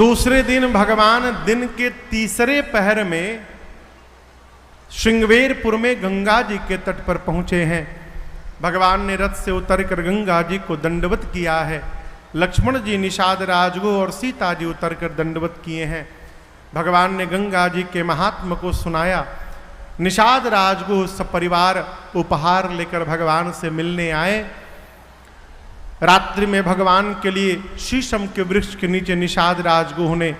दूसरे दिन भगवान दिन के तीसरे पहर में श्रृंगवेरपुर में गंगा जी के तट पर पहुंचे हैं। भगवान ने रथ से उतरकर गंगा जी को दंडवत किया है। लक्ष्मण जी, निषाद राजगुह और सीता जी उतरकर दंडवत किए हैं। भगवान ने गंगा जी के महात्म को सुनाया। निषाद राजगुह सपरिवार उपहार लेकर भगवान से मिलने आए। रात्रि में भगवान के लिए शीशम के वृक्ष के नीचे निषाद राजगुह ने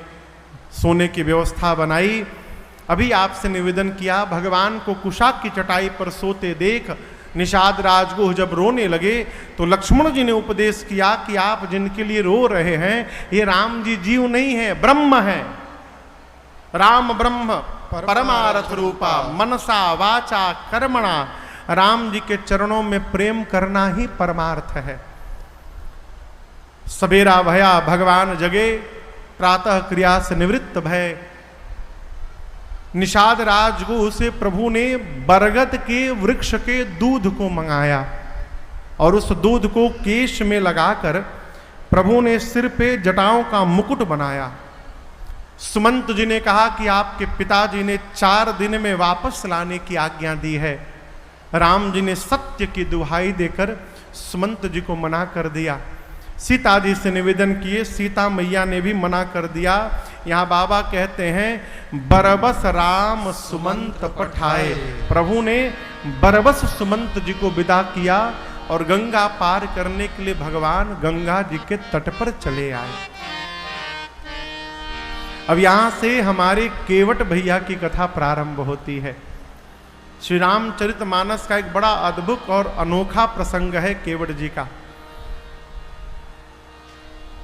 सोने की व्यवस्था बनाई। अभी आपसे निवेदन किया, भगवान को कुशाक की चटाई पर सोते देख निषाद राजगुह जब रोने लगे तो लक्ष्मण जी ने उपदेश किया कि आप जिनके लिए रो रहे हैं ये राम जी जीव नहीं है, ब्रह्म है। राम ब्रह्म परमारथ रूपा मनसा वाचा कर्मणा। राम जी के चरणों में प्रेम करना ही परमार्थ है। सवेरा भया भगवान जगे, प्रातः क्रिया से निवृत्त भय। निषाद राजगुह से प्रभु ने बरगद के वृक्ष के दूध को मंगाया और उस दूध को केश में लगाकर प्रभु ने सिर पे जटाओं का मुकुट बनाया। सुमंत जी ने कहा कि आपके पिताजी ने 4 दिन में वापस लाने की आज्ञा दी है। राम जी ने सत्य की दुहाई देकर सुमंत जी को मना कर दिया। सीता जी से निवेदन किए, सीता मैया ने भी मना कर दिया। यहाँ बाबा कहते हैं बरबस राम सुमंत पठाए। प्रभु ने बरबस सुमंत जी को विदा किया और गंगा पार करने के लिए भगवान गंगा जी के तट पर चले आए। अब यहां से हमारे केवट भैया की कथा प्रारंभ होती है। श्री रामचरितमानस का एक बड़ा अद्भुत और अनोखा प्रसंग है केवट जी का।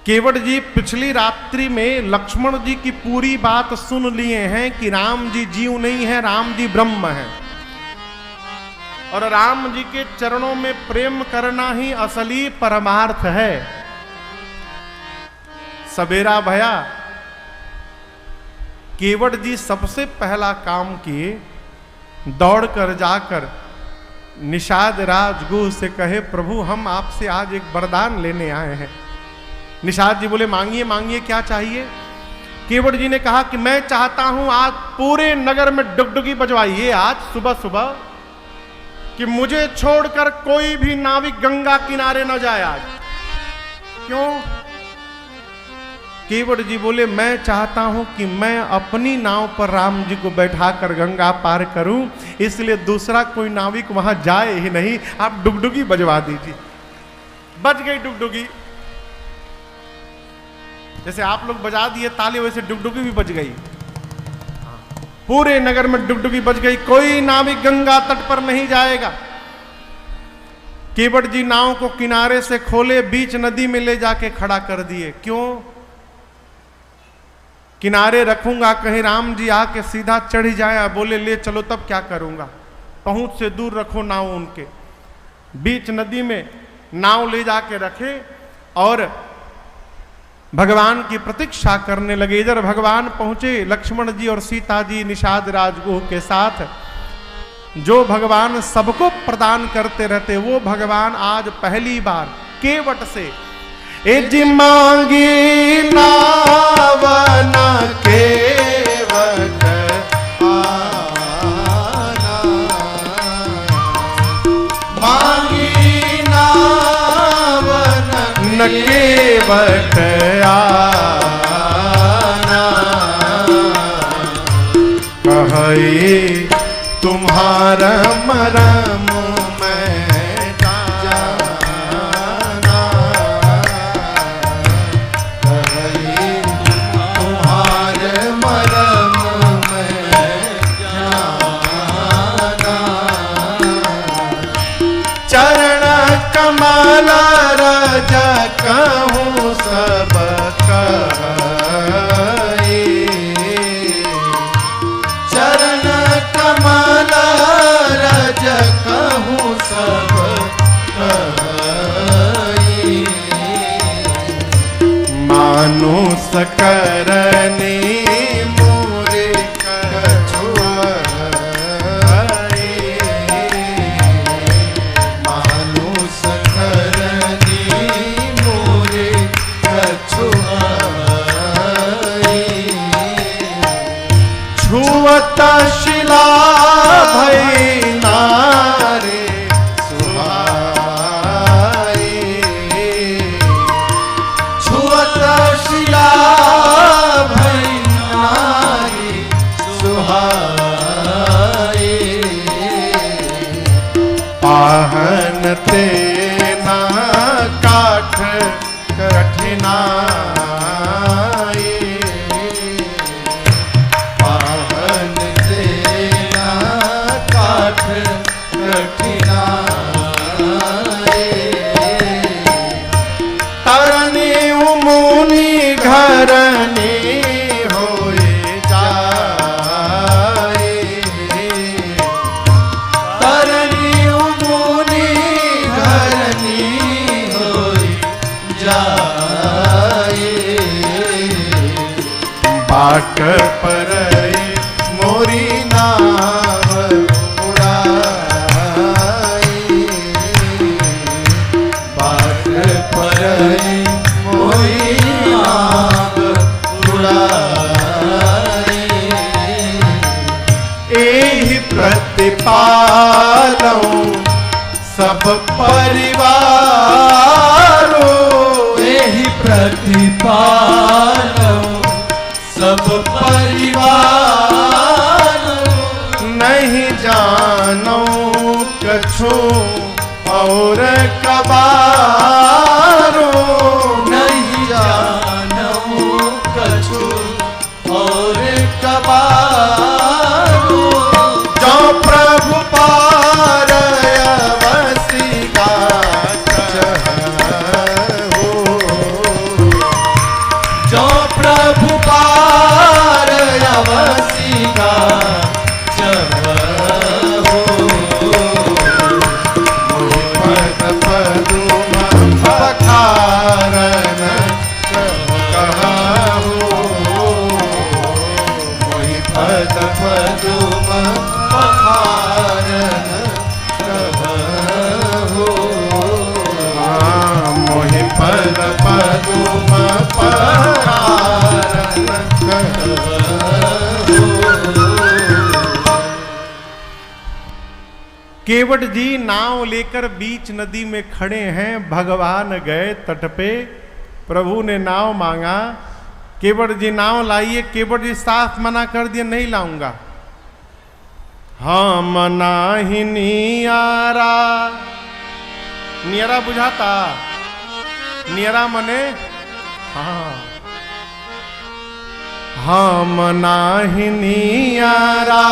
केवट जी पिछली रात्रि में लक्ष्मण जी की पूरी बात सुन लिए हैं कि राम जी जीव नहीं है, राम जी ब्रह्म है और राम जी के चरणों में प्रेम करना ही असली परमार्थ है। सवेरा भया, केवट जी सबसे पहला काम किए, दौड़कर जाकर निषाद राजगुह से कहे, प्रभु हम आपसे आज एक वरदान लेने आए हैं। निषाद जी बोले, मांगिए मांगिए, क्या चाहिए? केवट जी ने कहा कि मैं चाहता हूं आज पूरे नगर में डुगडुगी बजवाइए आज सुबह सुबह कि मुझे छोड़कर कोई भी नाविक गंगा किनारे न जाए आज। क्यों? केवट जी बोले, मैं चाहता हूं कि मैं अपनी नाव पर राम जी को बैठाकर गंगा पार करूं, इसलिए दूसरा कोई नाविक वहां जाए ही नहीं, आप डुगडुगी बजवा दीजिए। बज गई डुगडुगी। जैसे आप लोग बजा दिए ताली, वैसे डुगडुगी भी बज गई। पूरे नगर में डुगडुगी बज गई, कोई नाविक गंगा तट पर नहीं जाएगा। केवट जी नाव को किनारे से खोले, बीच नदी में ले जाके खड़ा कर दिए। क्यों? किनारे रखूंगा कहीं राम जी आके सीधा चढ़ जाए, बोले ले चलो, तब क्या करूंगा? पहुंच से दूर रखो नाव उनके। बीच नदी में नाव ले जाके रखे और भगवान की प्रतीक्षा करने लगे। इधर भगवान पहुंचे, लक्ष्मण जी और सीता जी निषाद राजगुह के साथ। जो भगवान सबको प्रदान करते रहते, वो भगवान आज पहली बार केवट से जी मांगी नावन केवट आना, मांगी नावन न केवट आना, कहे तुम्हारा मरम कमला राजा कहूँ सब कहे, चरण कमला राजा कहूँ सब कहे, मानुष करने मोरे कठिनाई, पावन देना काठ कठिनाई, तरनी मुनि घरनी होए जाए, तरनी मुनि घरनी होई जाए, बाट पर मोरी नाव उड़ाई, बाट पर मोरी नाव उड़ाई, एहि प्रतिपालौ सब परिवारो, एहि प्रतिपालौ सब परिवार, नहीं जानो कछु और कबारो, नहीं जानो कछु और कबारो, जो प्रभु पार अवसी गाचहु, जो प्रभु पार अवसी गाचहु, पद पदुम पखारन कहु, मोहि पद पदुम पखारन कहु, मोहि पद पदुम पखारन कहु। केवट जी नाव लेकर बीच नदी में खड़े हैं, भगवान गए तट पे, प्रभु ने नाव मांगा, केवट जी नाव लाइए, केवट जी साफ मना कर दिया नहीं लाऊंगा, हम नाही नियारा, नियरा बुझाता, नियरा मने हाँ, हम नाही नियारा,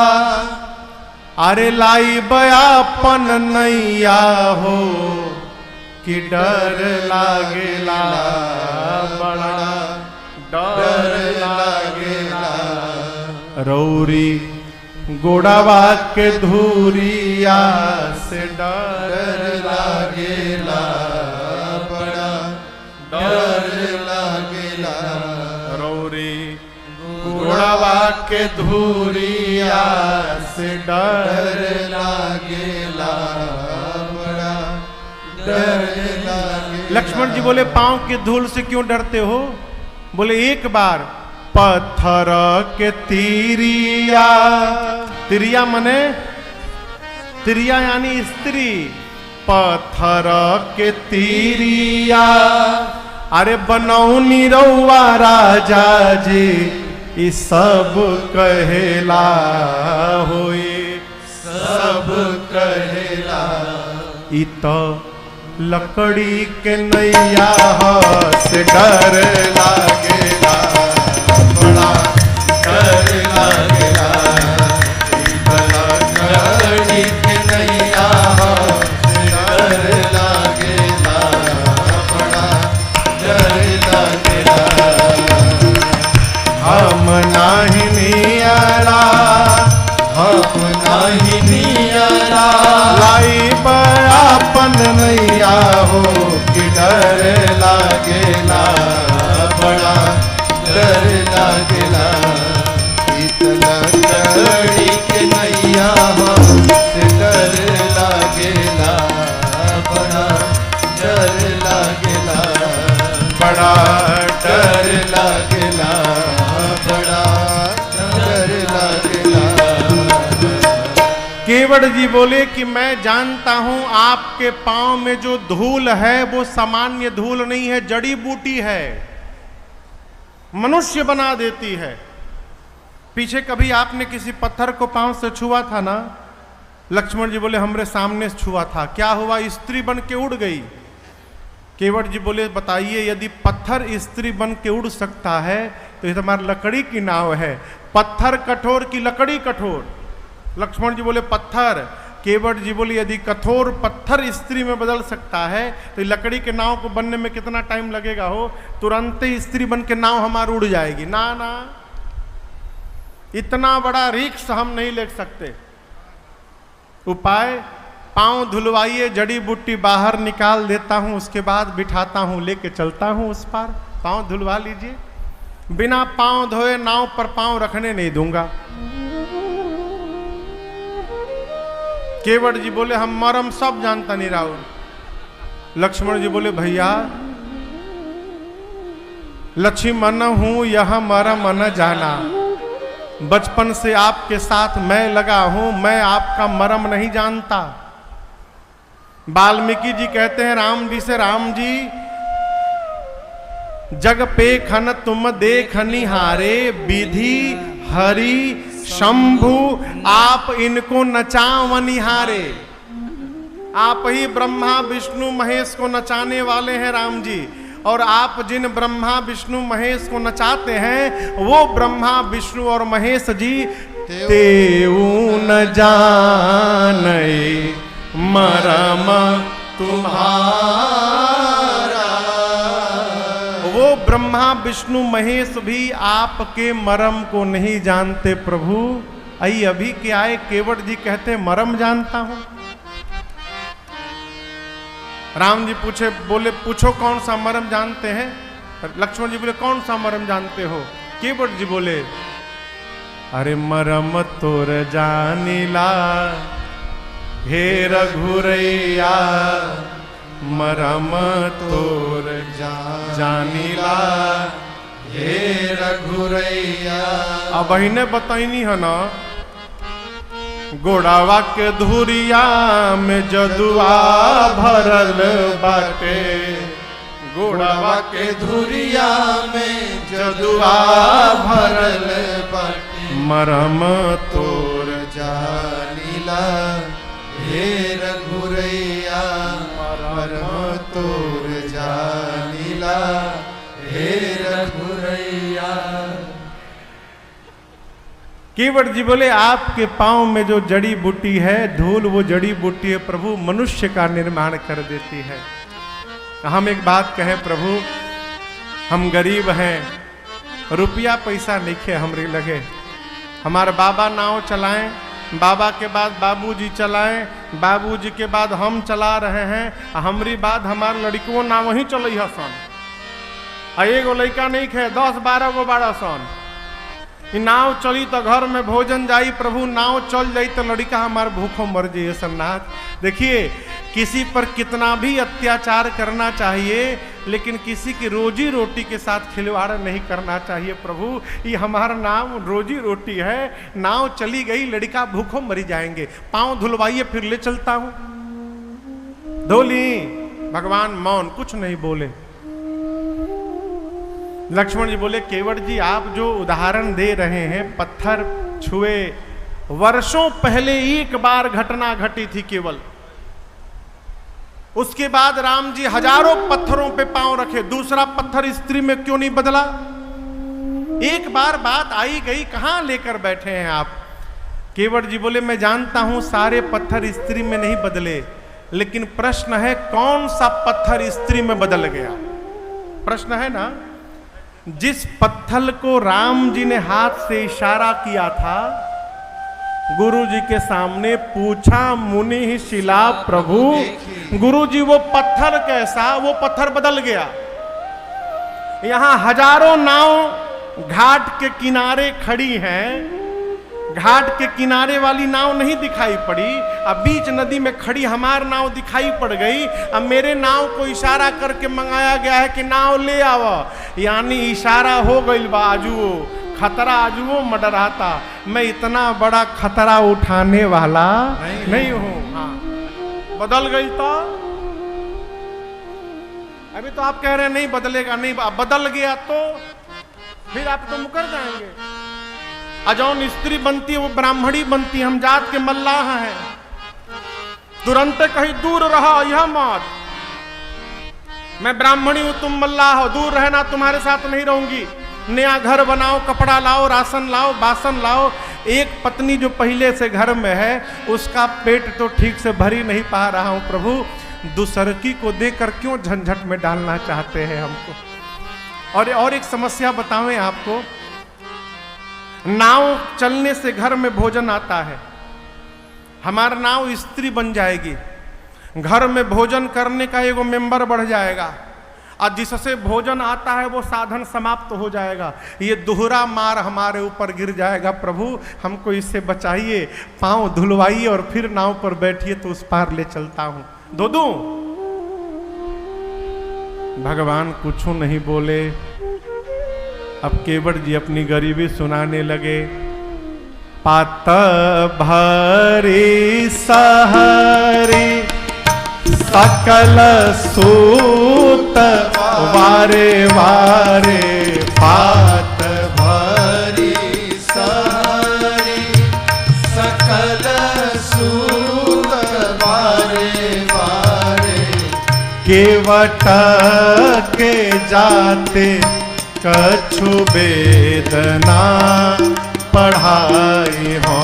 अरे लाई बयापन नैया हो, कि डर लागेला बड़ा डर लागेला, रौरी गोड़ावा के धूरिया से डर लागेला बड़ा डर लागेला, रौरी गोड़ावा के धूरिया से डर लागेला बड़ा डर लागेला। लक्ष्मण जी बोले पांव की धूल से क्यों डरते हो? बोले एक बार पत्थर के तिरिया, तिरिया मने तिरिया यानी स्त्री, पत्थर के तिरिया, अरे बनौनी रउआ राजा जी, ई सब कहेला होए, सब कहेला, ई तो लकड़ी के नैया से डर लागेला बड़ा डर लागेला, लकड़ी के नैया से डर लागेला बड़ा डर लागेला, हम नाही नियरा, हम नाही नियरा, लाई बयापन नैया हो, कि डर लागेला बड़ा डर लागेला, इतना लकड़ी के नैया से डर लागेला बड़ा डर लागेला, बड़ा डर लागेला बड़ा डर लागेला। केवट जी बोले कि मैं जानता हूं आपके पांव में जो धूल है वो सामान्य धूल नहीं है, जड़ी बूटी है, मनुष्य बना देती है। पीछे कभी आपने किसी पत्थर को पांव से छुआ था ना? लक्ष्मण जी बोले हमरे सामने छुआ था, क्या हुआ? स्त्री बन के उड़ गई। केवट जी बोले बताइए, यदि पत्थर स्त्री बन के उड़ सकता है तो ये तो हमारी लकड़ी की नाव है, पत्थर कठोर की लकड़ी कठोर। लक्ष्मण जी बोले पत्थर। केवट जी बोले यदि कठोर पत्थर स्त्री में बदल सकता है तो लकड़ी के नाव को बनने में कितना टाइम लगेगा हो, तुरंत ही स्त्री बन के नाव हमारी उड़ जाएगी। ना ना, इतना बड़ा रिस्क हम नहीं ले सकते। उपाय, पांव धुलवाइए, जड़ी बूटी बाहर निकाल देता हूं, उसके बाद बिठाता हूं, लेके चलता हूं उस पार। पांव धुलवा लीजिए, बिना पांव धोए नाव पर पांव रखने नहीं दूंगा। केवट जी बोले हम मरम सब जानता नहीं राहुल। लक्ष्मण जी बोले भैया लक्ष्मण हूं यह मरम न जाना, बचपन से आपके साथ मैं लगा हूं, मैं आपका मरम नहीं जानता। वाल्मीकि जी कहते हैं राम जी से, राम जी जग पे खन तुम देख निहारे, विधि हरि शंभु आप इनको नचावनिहारे। आप ही ब्रह्मा विष्णु महेश को नचाने वाले हैं राम जी, और आप जिन ब्रह्मा विष्णु महेश को नचाते हैं वो ब्रह्मा विष्णु और महेश जी तेऊ न जाने मरम तुम्हारा। वो ब्रह्मा विष्णु महेश भी आपके मरम को नहीं जानते प्रभु। आई अभी के आए केवट जी कहते हैं मरम जानता हूं। राम जी पूछे, बोले पूछो कौन सा मरम जानते हैं। लक्ष्मण जी बोले कौन सा मरम जानते हो। केवट जी बोले अरे मरम तोर जानिला हे रघुरैया, मरम तोर जानिला हे रघुरैया। अब ने बताइनी है ना, गोड़ावा के धुरिया में जदुआ भरल बाटे, गोड़ावा के धुरिया में जदुआ भरल बाटे, मरम तोर जानिला हे रघुरैया, मरम तोर जानिला हे रघुरैया। केवट जी बोले आपके पांव में जो जड़ी बूटी है धूल, वो जड़ी बूटी है प्रभु मनुष्य का निर्माण कर देती है। हम एक बात कहें प्रभु, हम गरीब हैं, रुपया पैसा नहीं खे हमरे लगे। हमारे बाबा नाव चलाएं, बाबा के बाद बाबूजी चलाएं, बाबूजी के बाद हम चला रहे हैं, हमारी बाद हमारे लड़कियों नाव ही चल सन। एगो लड़का नहीं खे 10-12 गो 12 सन। नाव चली तो घर में भोजन जाई प्रभु, नाव चल जाई तो लड़का हमारे भूखों मर जाइए सन्नाथ। देखिए किसी पर कितना भी अत्याचार करना चाहिए, लेकिन किसी की रोजी रोटी के साथ खिलवाड़ नहीं करना चाहिए प्रभु। ये हमारा नाम रोजी रोटी है, नाव चली गई लड़का भूखों मरी जाएंगे। पांव धुलवाइए फिर ले चलता हूं। धोली भगवान मौन, कुछ नहीं बोले। लक्ष्मण जी बोले केवट जी आप जो उदाहरण दे रहे हैं पत्थर छुए, वर्षों पहले एक बार घटना घटी थी केवल, उसके बाद राम जी हजारों पत्थरों पे पांव रखे, दूसरा पत्थर स्त्री में क्यों नहीं बदला। एक बार बात आई गई, कहां लेकर बैठे हैं आप। केवट जी बोले मैं जानता हूं सारे पत्थर स्त्री में नहीं बदले, लेकिन प्रश्न है कौन सा पत्थर स्त्री में बदल गया। प्रश्न है ना, जिस पत्थर को राम जी ने हाथ से इशारा किया था, गुरु जी के सामने पूछा मुनि शिला प्रभु, गुरु जी वो पत्थर कैसा, वो पत्थर बदल गया। यहां हजारों नाव घाट के किनारे खड़ी हैं, घाट के किनारे वाली नाव नहीं दिखाई पड़ी, अब बीच नदी में खड़ी हमार नाव दिखाई पड़ गई। अब मेरे नाव को इशारा करके मंगाया गया है कि नाव ले आओ, यानी इशारा हो गई बा, आजुओ खतरा, आजुओ मडराता। मैं इतना बड़ा खतरा उठाने वाला नहीं हूं। हाँ बदल गई तो अभी तो आप कह रहे हैं नहीं बदलेगा, नहीं बदल गया तो फिर आप तो मुकर जाएंगे। अजौन स्त्री बनती है वो ब्राह्मणी बनती है, हम जात के मल्लाह हैं, तुरंत कहीं दूर रहा यह मत। मैं ब्राह्मणी हूं, तुम मल्लाह हो, दूर रहना, तुम्हारे साथ नहीं रहूंगी। नया घर बनाओ, कपड़ा लाओ, राशन लाओ, बासन लाओ। एक पत्नी जो पहले से घर में है उसका पेट तो ठीक से भर ही नहीं पा रहा हूं प्रभु, दूसरकी को देकर क्यों झंझट में डालना चाहते हैं हमको। और एक समस्या बतावें आपको, नाव चलने से घर में भोजन आता है, हमारा नाव स्त्री बन जाएगी, घर में भोजन करने का एगो मेंबर बढ़ जाएगा, और जिससे भोजन आता है वो साधन समाप्त हो जाएगा। ये दोहरा मार हमारे ऊपर गिर जाएगा। प्रभु हमको इससे बचाइए, पांव धुलवाइए और फिर नाव पर बैठिए तो उस पार ले चलता हूं। दो दूं। भगवान कुछ नहीं बोले। अब केवट जी अपनी गरीबी सुनाने लगे। पात भरी सहरी सकल सूत वारे वारे, पात भरी सहरी सकल सूत वारे वारे, केवट के जाते कछु वेदना पढ़ाई हो।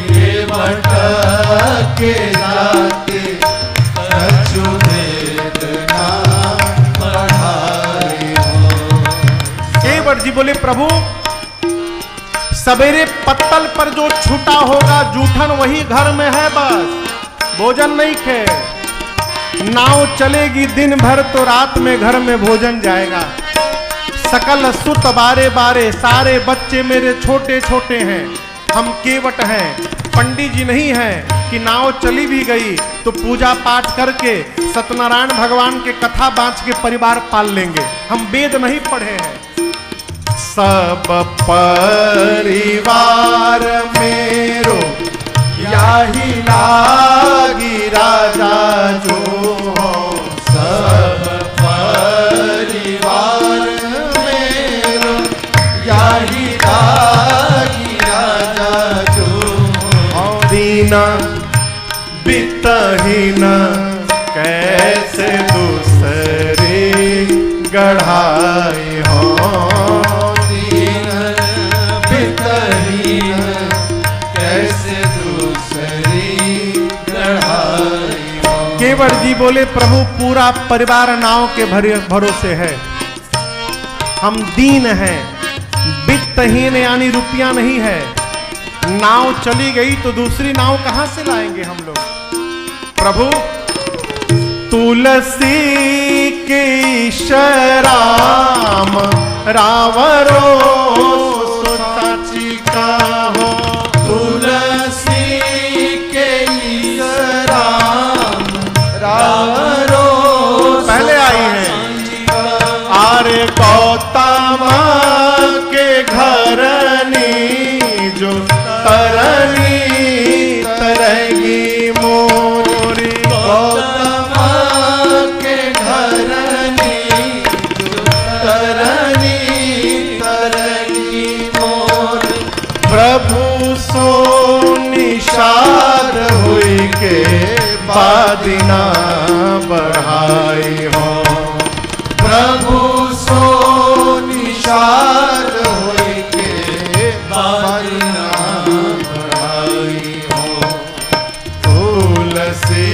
केवट के जाते कछु वेदना पढ़ाई हो। केवट जी बोले प्रभु सवेरे पत्तल पर जो छूटा होगा जूठन वही घर में है, बस भोजन नहीं खे। नाव चलेगी दिन भर तो रात में घर में भोजन जाएगा। सकल सुत बारे बारे, सारे बच्चे मेरे छोटे छोटे हैं, हम केवट हैं, पंडित जी नहीं हैं कि नाव चली भी गई तो पूजा पाठ करके सत्यनारायण भगवान के कथा बाँच के परिवार पाल लेंगे, हम वेद नहीं पढ़े हैं। सब परिवार मेरो याही लागी राजा जो हो। सब परिवार मेरो याही लागी राजा जो हो। दीना बितहीन कैसे दूसरे गढ़ाई हो। दीन बितहीन कैसे दूसरी गढ़ाई हो। केवट जी बोले प्रभु पूरा परिवार नाव के भरोसे है, हम दीन हैं, वित्तहीन यानी रुपया नहीं है। नाव चली गई तो दूसरी नाव कहां से लाएंगे हम लोग। प्रभु तुलसी के शराम रावरो सची का हो। तुलसी के राम रावरो पहले आई है। आरे गौतम के घरनी जो तरनी तरगी मोरी। गौतम के घरनी जो तरनी तरगी मोर। प्रभु सो निषाद हुई के बादिना बढ़ाई हो। प्रभु सो निषाद होई के बादिना बढ़ाई हो। तुलसी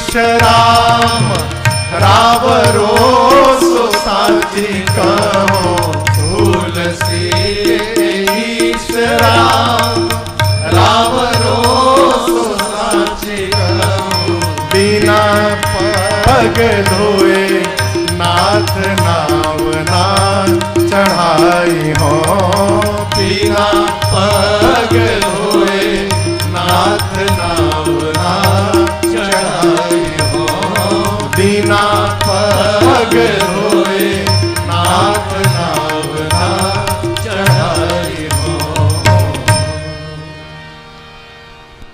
शराम रावरो सो साची कहो। तुलसी राम रावरो सो साची कहो। बिना पग धोए नाथ नाव ना चढ़ाई हो। बिना पग धोए नाथ नाव ना चढ़ाई हो। बिना पग धोए नाथ नाव ना चढ़ाई हो।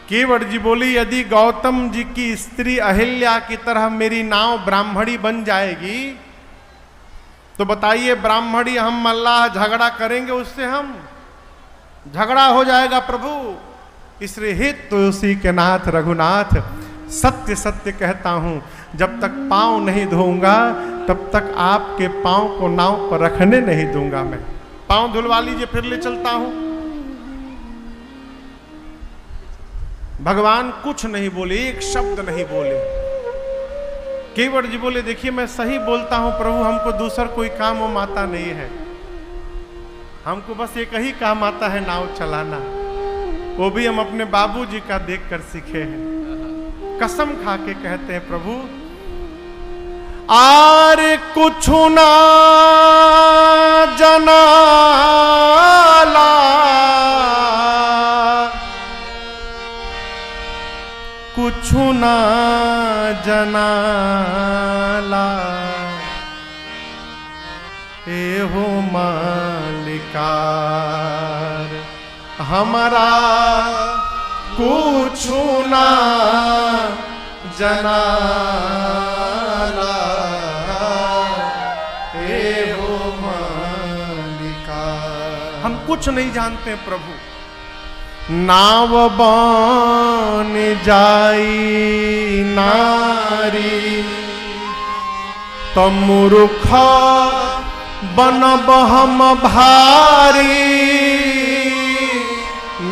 केवट जी बोली यदि गौतम जी की स्त्री अहिल्या की तरह मेरी नाव ब्राह्मणी बन जाएगी तो बताइए ब्राह्मणी हम मल्लाह झगड़ा करेंगे उससे, हम झगड़ा हो जाएगा प्रभु। इसलिए हे तुलसी के नाथ रघुनाथ सत्य सत्य कहता हूं, जब तक पांव नहीं धोऊंगा तब तक आपके पांव को नाव पर रखने नहीं दूंगा मैं। पांव धुलवा लीजिए, फिर ले चलता हूं। भगवान कुछ नहीं बोले, एक शब्द नहीं बोले। केवट जी बोले, देखिए मैं सही बोलता हूं प्रभु, हमको दूसरा कोई काम वो आता नहीं है, हमको बस एक ही काम आता है, नाव चलाना। वो भी हम अपने बाबूजी का देखकर सीखे हैं। कसम खा के कहते हैं प्रभु, आर कुछ ना जनाला, कुछ ना जनाला, एहो मालिकार हमारा कुछ ना जनाला, एहो मालिकार। हम कुछ नहीं जानते प्रभु। नाव बन जाई नारी, तो मूर्ख बनब हम भारी।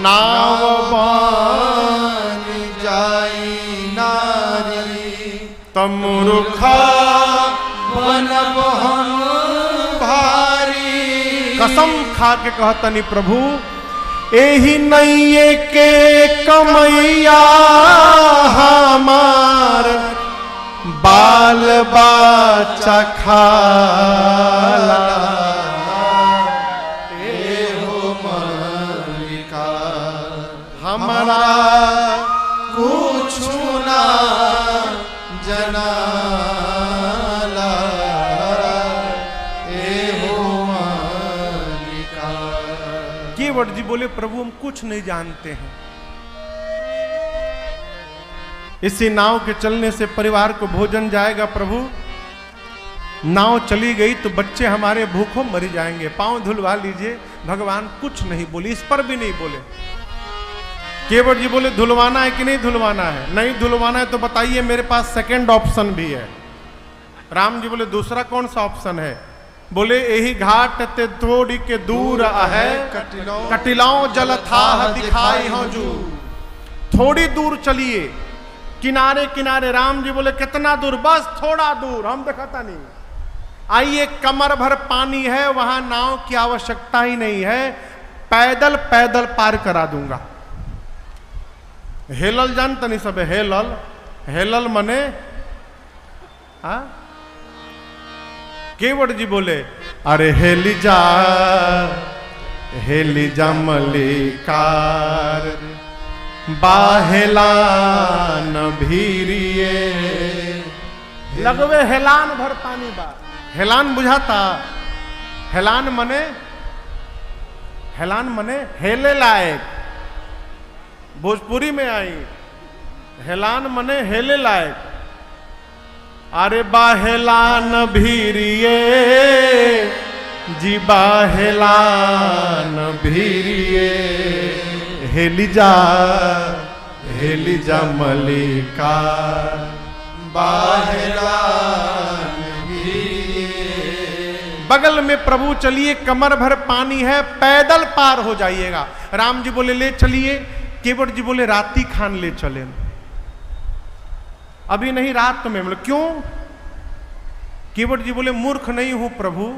नाव बन जाई नारी, तो मूर्ख बनब हम भारी। कसम खा के कहतनी प्रभु, एही नैये के कमैया हमार बाल बच्चा खाला, एहो मालिकार हमारा कुछ ना जनाला, एहो मालिकार। केवट जी बोले, प्रभु हम कुछ नहीं जानते हैं। इसी नाव के चलने से परिवार को भोजन जाएगा प्रभु। नाव चली गई तो बच्चे हमारे भूखों मर जाएंगे, पांव धुलवा लीजिए। भगवान कुछ नहीं बोले, इस पर भी नहीं बोले। केवट जी बोले, धुलवाना है कि नहीं धुलवाना है? नहीं धुलवाना है तो बताइए, मेरे पास सेकंड ऑप्शन भी है। राम जी बोले, दूसरा कौन सा ऑप्शन है? बोले, यही घाट ते थोड़ी के दूर है, कटिलाओ जल था दिखाई हो जू। थोड़ी दूर चलिए, किनारे किनारे। राम जी बोले, कितना दूर? बस थोड़ा दूर, हम देखता नहीं। आइए, कमर भर पानी है, वहां नाव की आवश्यकता ही नहीं है, पैदल पैदल पार करा दूंगा। हेलल जानता नहीं सब? हेलल, हेलल मने हा? केवट जी बोले, अरे हेली जा मलिकार, बाहेलान भीरिए। लगवे हेलान भर पानी बा। हेलान बुझाता? हेलान मने हेले लायक। भोजपुरी में आई, हेलान मने हेले लायक। अरे बाहेलान भीरिए जी, बाहेलान भीरिए। हेलिजा मलिका, बाहेलान भीरिए। बगल में प्रभु चलिए, कमर भर पानी है, पैदल पार हो जाइएगा। राम जी बोले, ले चलिए। केवट जी बोले, राती खान ले चले। अभी नहीं, रात में। बोले, क्यों? केवट जी बोले, मूर्ख नहीं हूं प्रभु,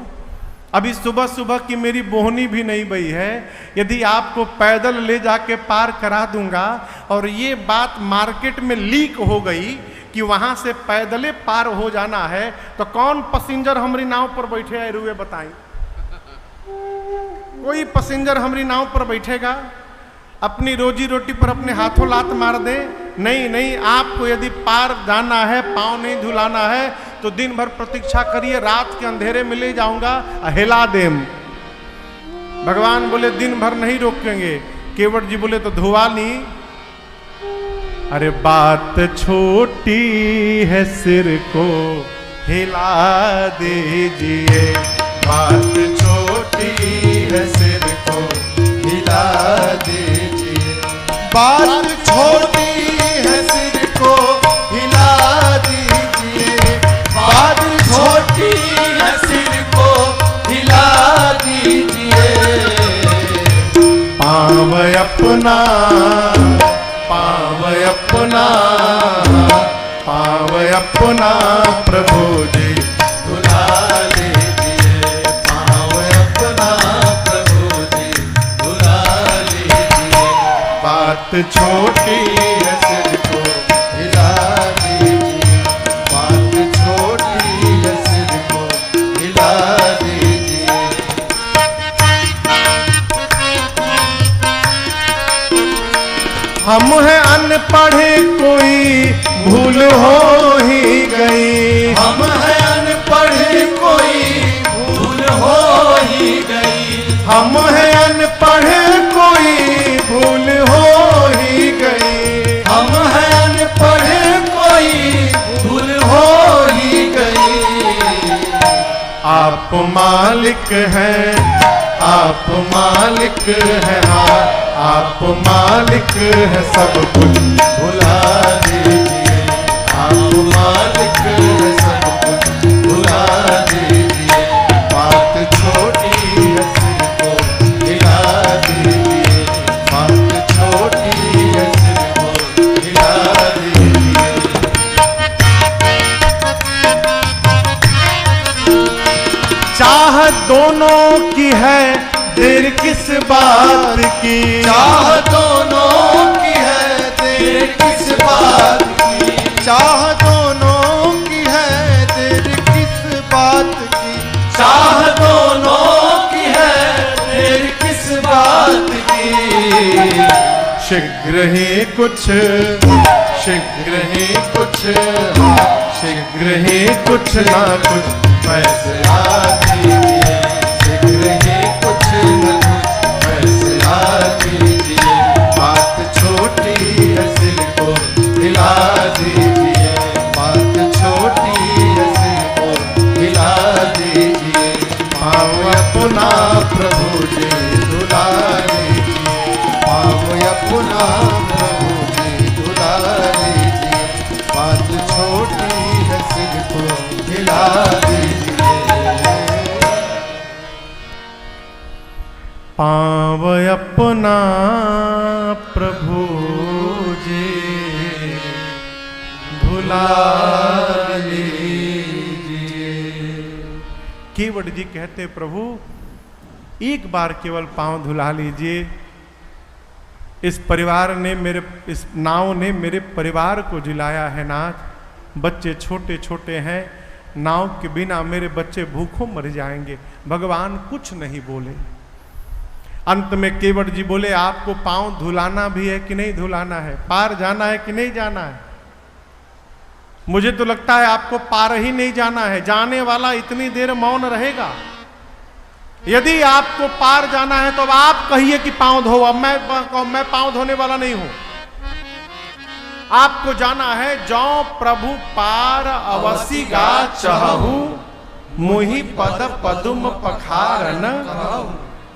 अभी सुबह सुबह की मेरी बोहनी भी नहीं बई है। यदि आपको पैदल ले जाके पार करा दूंगा और ये बात मार्केट में लीक हो गई कि वहां से पैदले पार हो जाना है, तो कौन पैसेंजर हमारी नाव पर बैठे है? रुए बताएं, कोई पैसेंजर हमारी नाव पर बैठेगा? अपनी रोजी रोटी पर अपने हाथों लात मार दे? नहीं नहीं, आपको यदि पार जाना है, पांव नहीं धुलाना है, तो दिन भर प्रतीक्षा करिए, रात के अंधेरे में ले जाऊंगा, हिला देम। भगवान बोले, दिन भर नहीं रोकेंगे। केवट जी बोले, तो धुआ नहीं। अरे बात छोटी है, सिर को हिला दीजिए। बात छोटी है, सिर को हिला दीजिए। बात छोटी है, सिर को अपना, पाँव अपना, पाँव अपना प्रभु जी धुला लीजिए, पाँव अपना प्रभु जी धुला लीजिए। बात छोटी है सिर को हिला दीजिए, बात छोटी है सिर को हिला दीजिए। हम हैं अनपढ़े कोई भूल हो ही गई, हम हैं अनपढ़े कोई भूल हो ही गई, हम हैं अनपढ़े कोई भूल हो ही गई, हम हैं अनपढ़े कोई भूल हो ही गई। आप मालिक हैं, आप मालिक हैं, हाँ आप मालिक हैं सब कुछ भुला दीजिए, आप मालिक है सब कुछ भुला दीजिए। बात छोटी है सिर को हिला दीजिए, बात छोटी है सिर को हिला दीजिए। चाह दोनों की है देर किस बात की, चाह दोनों की है देर किस बात की, चाह दोनों की है देर किस बात की, चाह दोनों की है देर किस बात की। शीघ्र ही कुछ, शीघ्र ही कुछ, शीघ्र ही कुछ ना कुछ फैसला कीजिए, शीघ्र ही कुछ न कुछ फैसला कीजिए। बात छोटी है सिर को हिला दीजिए, बात छोटी है सिर को हिला दीजिए। पाँव अपना प्रभु जी धुला लीजिए, पाँव अपना प्रभु जी धुला लीजिए। बात छोटी है सिर को हिला दीजिए। पाँव अपना प्रभु जी धुला लीजिए। केवट जी कहते प्रभु एक बार केवल पाँव धुला लीजिए। इस परिवार ने मेरे, इस नाव ने मेरे परिवार को जिलाया है नाथ। बच्चे छोटे छोटे हैं, नाव के बिना मेरे बच्चे भूखों मर जाएंगे। भगवान कुछ नहीं बोले। अंत में केवट जी बोले आपको पांव धुलाना भी है कि नहीं धुलाना है, पार जाना है कि नहीं जाना है? मुझे तो लगता है आपको पार ही नहीं जाना है, जाने वाला इतनी देर मौन रहेगा। यदि आपको पार जाना है तो अब आप कहिए कि पांव धो। अब मैं पांव धोने वाला नहीं हूं। आपको जाना है जो प्रभु पार अवसी गा चहु मुहि पद पदुम पखारन।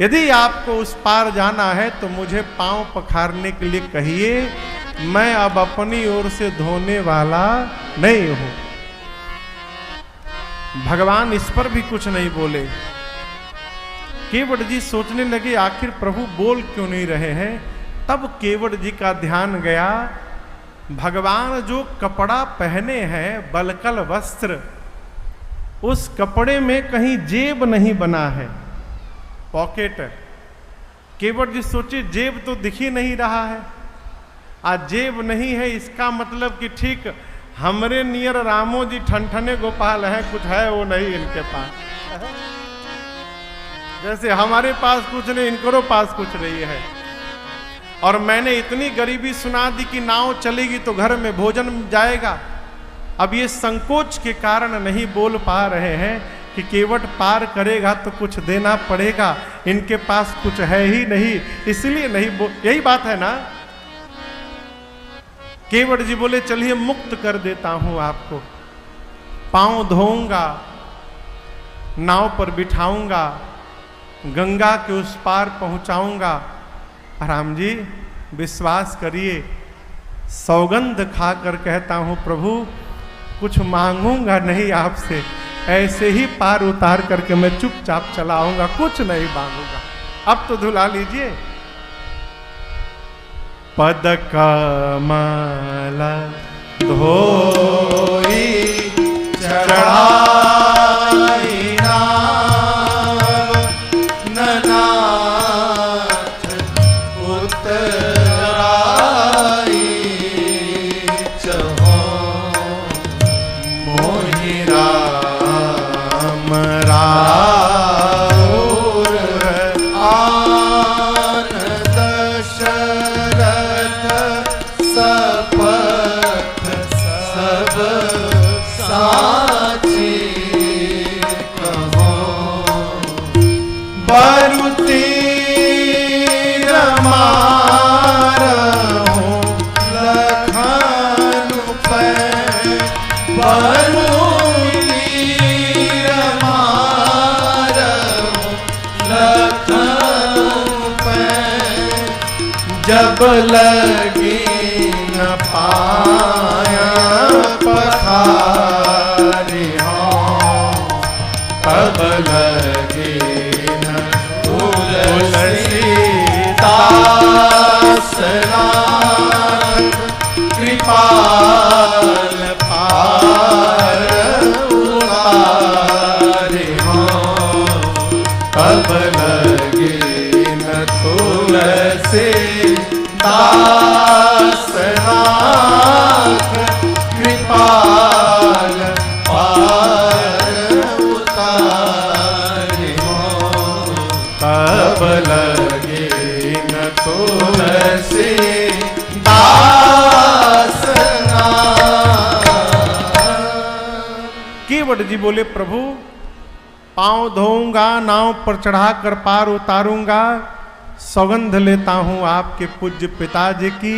यदि आपको उस पार जाना है तो मुझे पांव पखारने के लिए कहिए, मैं अब अपनी ओर से धोने वाला नहीं हूं। भगवान इस पर भी कुछ नहीं बोले। केवट जी सोचने लगे आखिर प्रभु बोल क्यों नहीं रहे हैं। तब केवट जी का ध्यान गया, भगवान जो कपड़ा पहने हैं बलकल वस्त्र, उस कपड़े में कहीं जेब नहीं बना है, पॉकेट। केवट जी सोचे जेब तो दिख ही नहीं रहा है। आज जेब नहीं है इसका मतलब कि ठीक हमरे नियर रामो जी ठनठने गोपाल हैं, कुछ है वो नहीं इनके पास। जैसे हमारे पास कुछ नहीं, इनको पास कुछ नहीं है। और मैंने इतनी गरीबी सुना दी कि नाव चलेगी तो घर में भोजन जाएगा। अब ये संकोच के कारण नहीं बोल पा रहे हैं कि केवट पार करेगा तो कुछ देना पड़ेगा, इनके पास कुछ है ही नहीं, इसलिए नहीं यही बात है ना। केवट जी बोले चलिए मुक्त कर देता हूं आपको, पांव धोऊंगा, नाव पर बिठाऊंगा, गंगा के उस पार पहुंचाऊंगा। राम जी विश्वास करिए, सौगंध खाकर कहता हूं प्रभु कुछ मांगूंगा नहीं आपसे, ऐसे ही पार उतार करके मैं चुपचाप चला आऊंगा, कुछ नहीं मांगूंगा। अब तो धुला लीजिए। पद कमल धोई चढ़ाई नाव ननाथ उतराई चहो मोहि राम राउर आन दशरथ सपथ सब साची कहो बरुती रमारहु लखन पे बरुती रमारहु लखन पे जब लगी न पाया पखारी हों तब लगे न तुलसीदास नाथ कृपाल पार उतारे हों तब लगे न तुलसीदास नाथ कृपाल पार उतारे हों तब लगे न तुलसीदास नाथ। केवट जी बोले प्रभु पांव धोऊंगा, नाव पर चढ़ाकर पार उतारूंगा, सौगंध लेता हूं आपके पूज्य पिताजी की,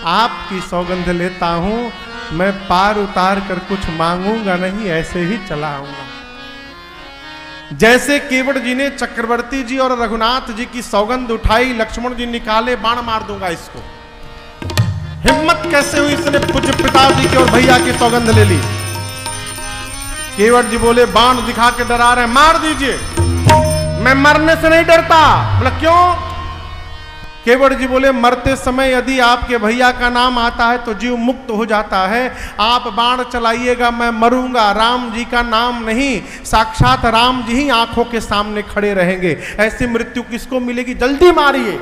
आपकी सौगंध लेता हूं, मैं पार उतार कर कुछ मांगूंगा नहीं, ऐसे ही चला आऊंगा। जैसे केवट जी ने चक्रवर्ती जी और रघुनाथ जी की सौगंध उठाई, लक्ष्मण जी निकाले बाण मार दूंगा इसको। हिम्मत कैसे हुई इसने पूज्य पिताजी की और भैया की सौगंध ले ली। केवट जी बोले बाण दिखा के डरा रहे, मार दीजिए। मैं मरने से नहीं डरता। बोला क्यों? केवट जी बोले मरते समय यदि आपके भैया का नाम आता है तो जीव मुक्त हो जाता है। आप बाण चलाइएगा, मैं मरूंगा, राम जी का नाम नहीं, साक्षात राम जी ही आंखों के सामने खड़े रहेंगे। ऐसी मृत्यु किसको मिलेगी? जल्दी मारिए।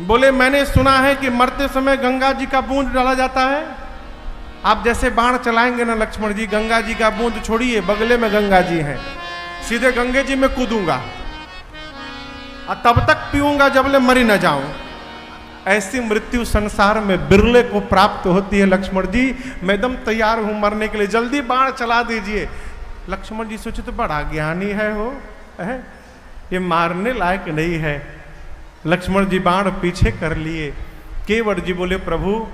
बोले मैंने सुना है कि मरते समय गंगा जी का बूंद डाला जाता है। आप जैसे बाण चलाएंगे ना लक्ष्मण जी, गंगा जी का बूंद छोड़िए, बगले में गंगा जी हैं, सीधे गंगे जी में कूदूंगा और तब तक पीऊंगा जबले मरी न जाऊं। ऐसी मृत्यु संसार में बिरले को प्राप्त होती है लक्ष्मण जी। मैं एकदम तैयार हूं मरने के लिए, जल्दी बाण चला दीजिए। लक्ष्मण जी सोचे तो बड़ा ज्ञानी है हो, ये मारने लायक नहीं है। लक्ष्मण जी बाण पीछे कर लिए। केवट जी बोले प्रभु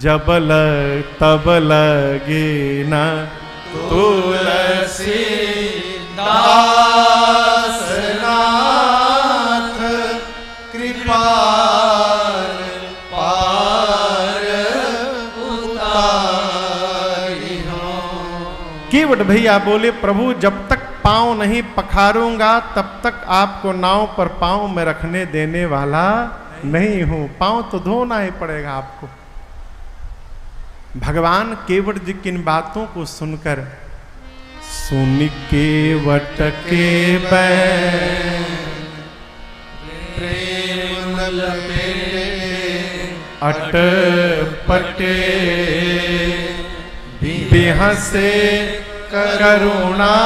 जब लग तब लगे ना तुलसीदास नाथ कृपाल पार उतारी हों। केवट भैया बोले प्रभु जब तक पांव नहीं पखारूंगा तब तक आपको नाव पर पांव में रखने देने वाला नहीं हूं। पांव तो धोना ही पड़ेगा आपको। भगवान केवट जी की इन बातों को सुनकर सुन केवट के प्रेम लपेटे अटपटे बिहसे करुणा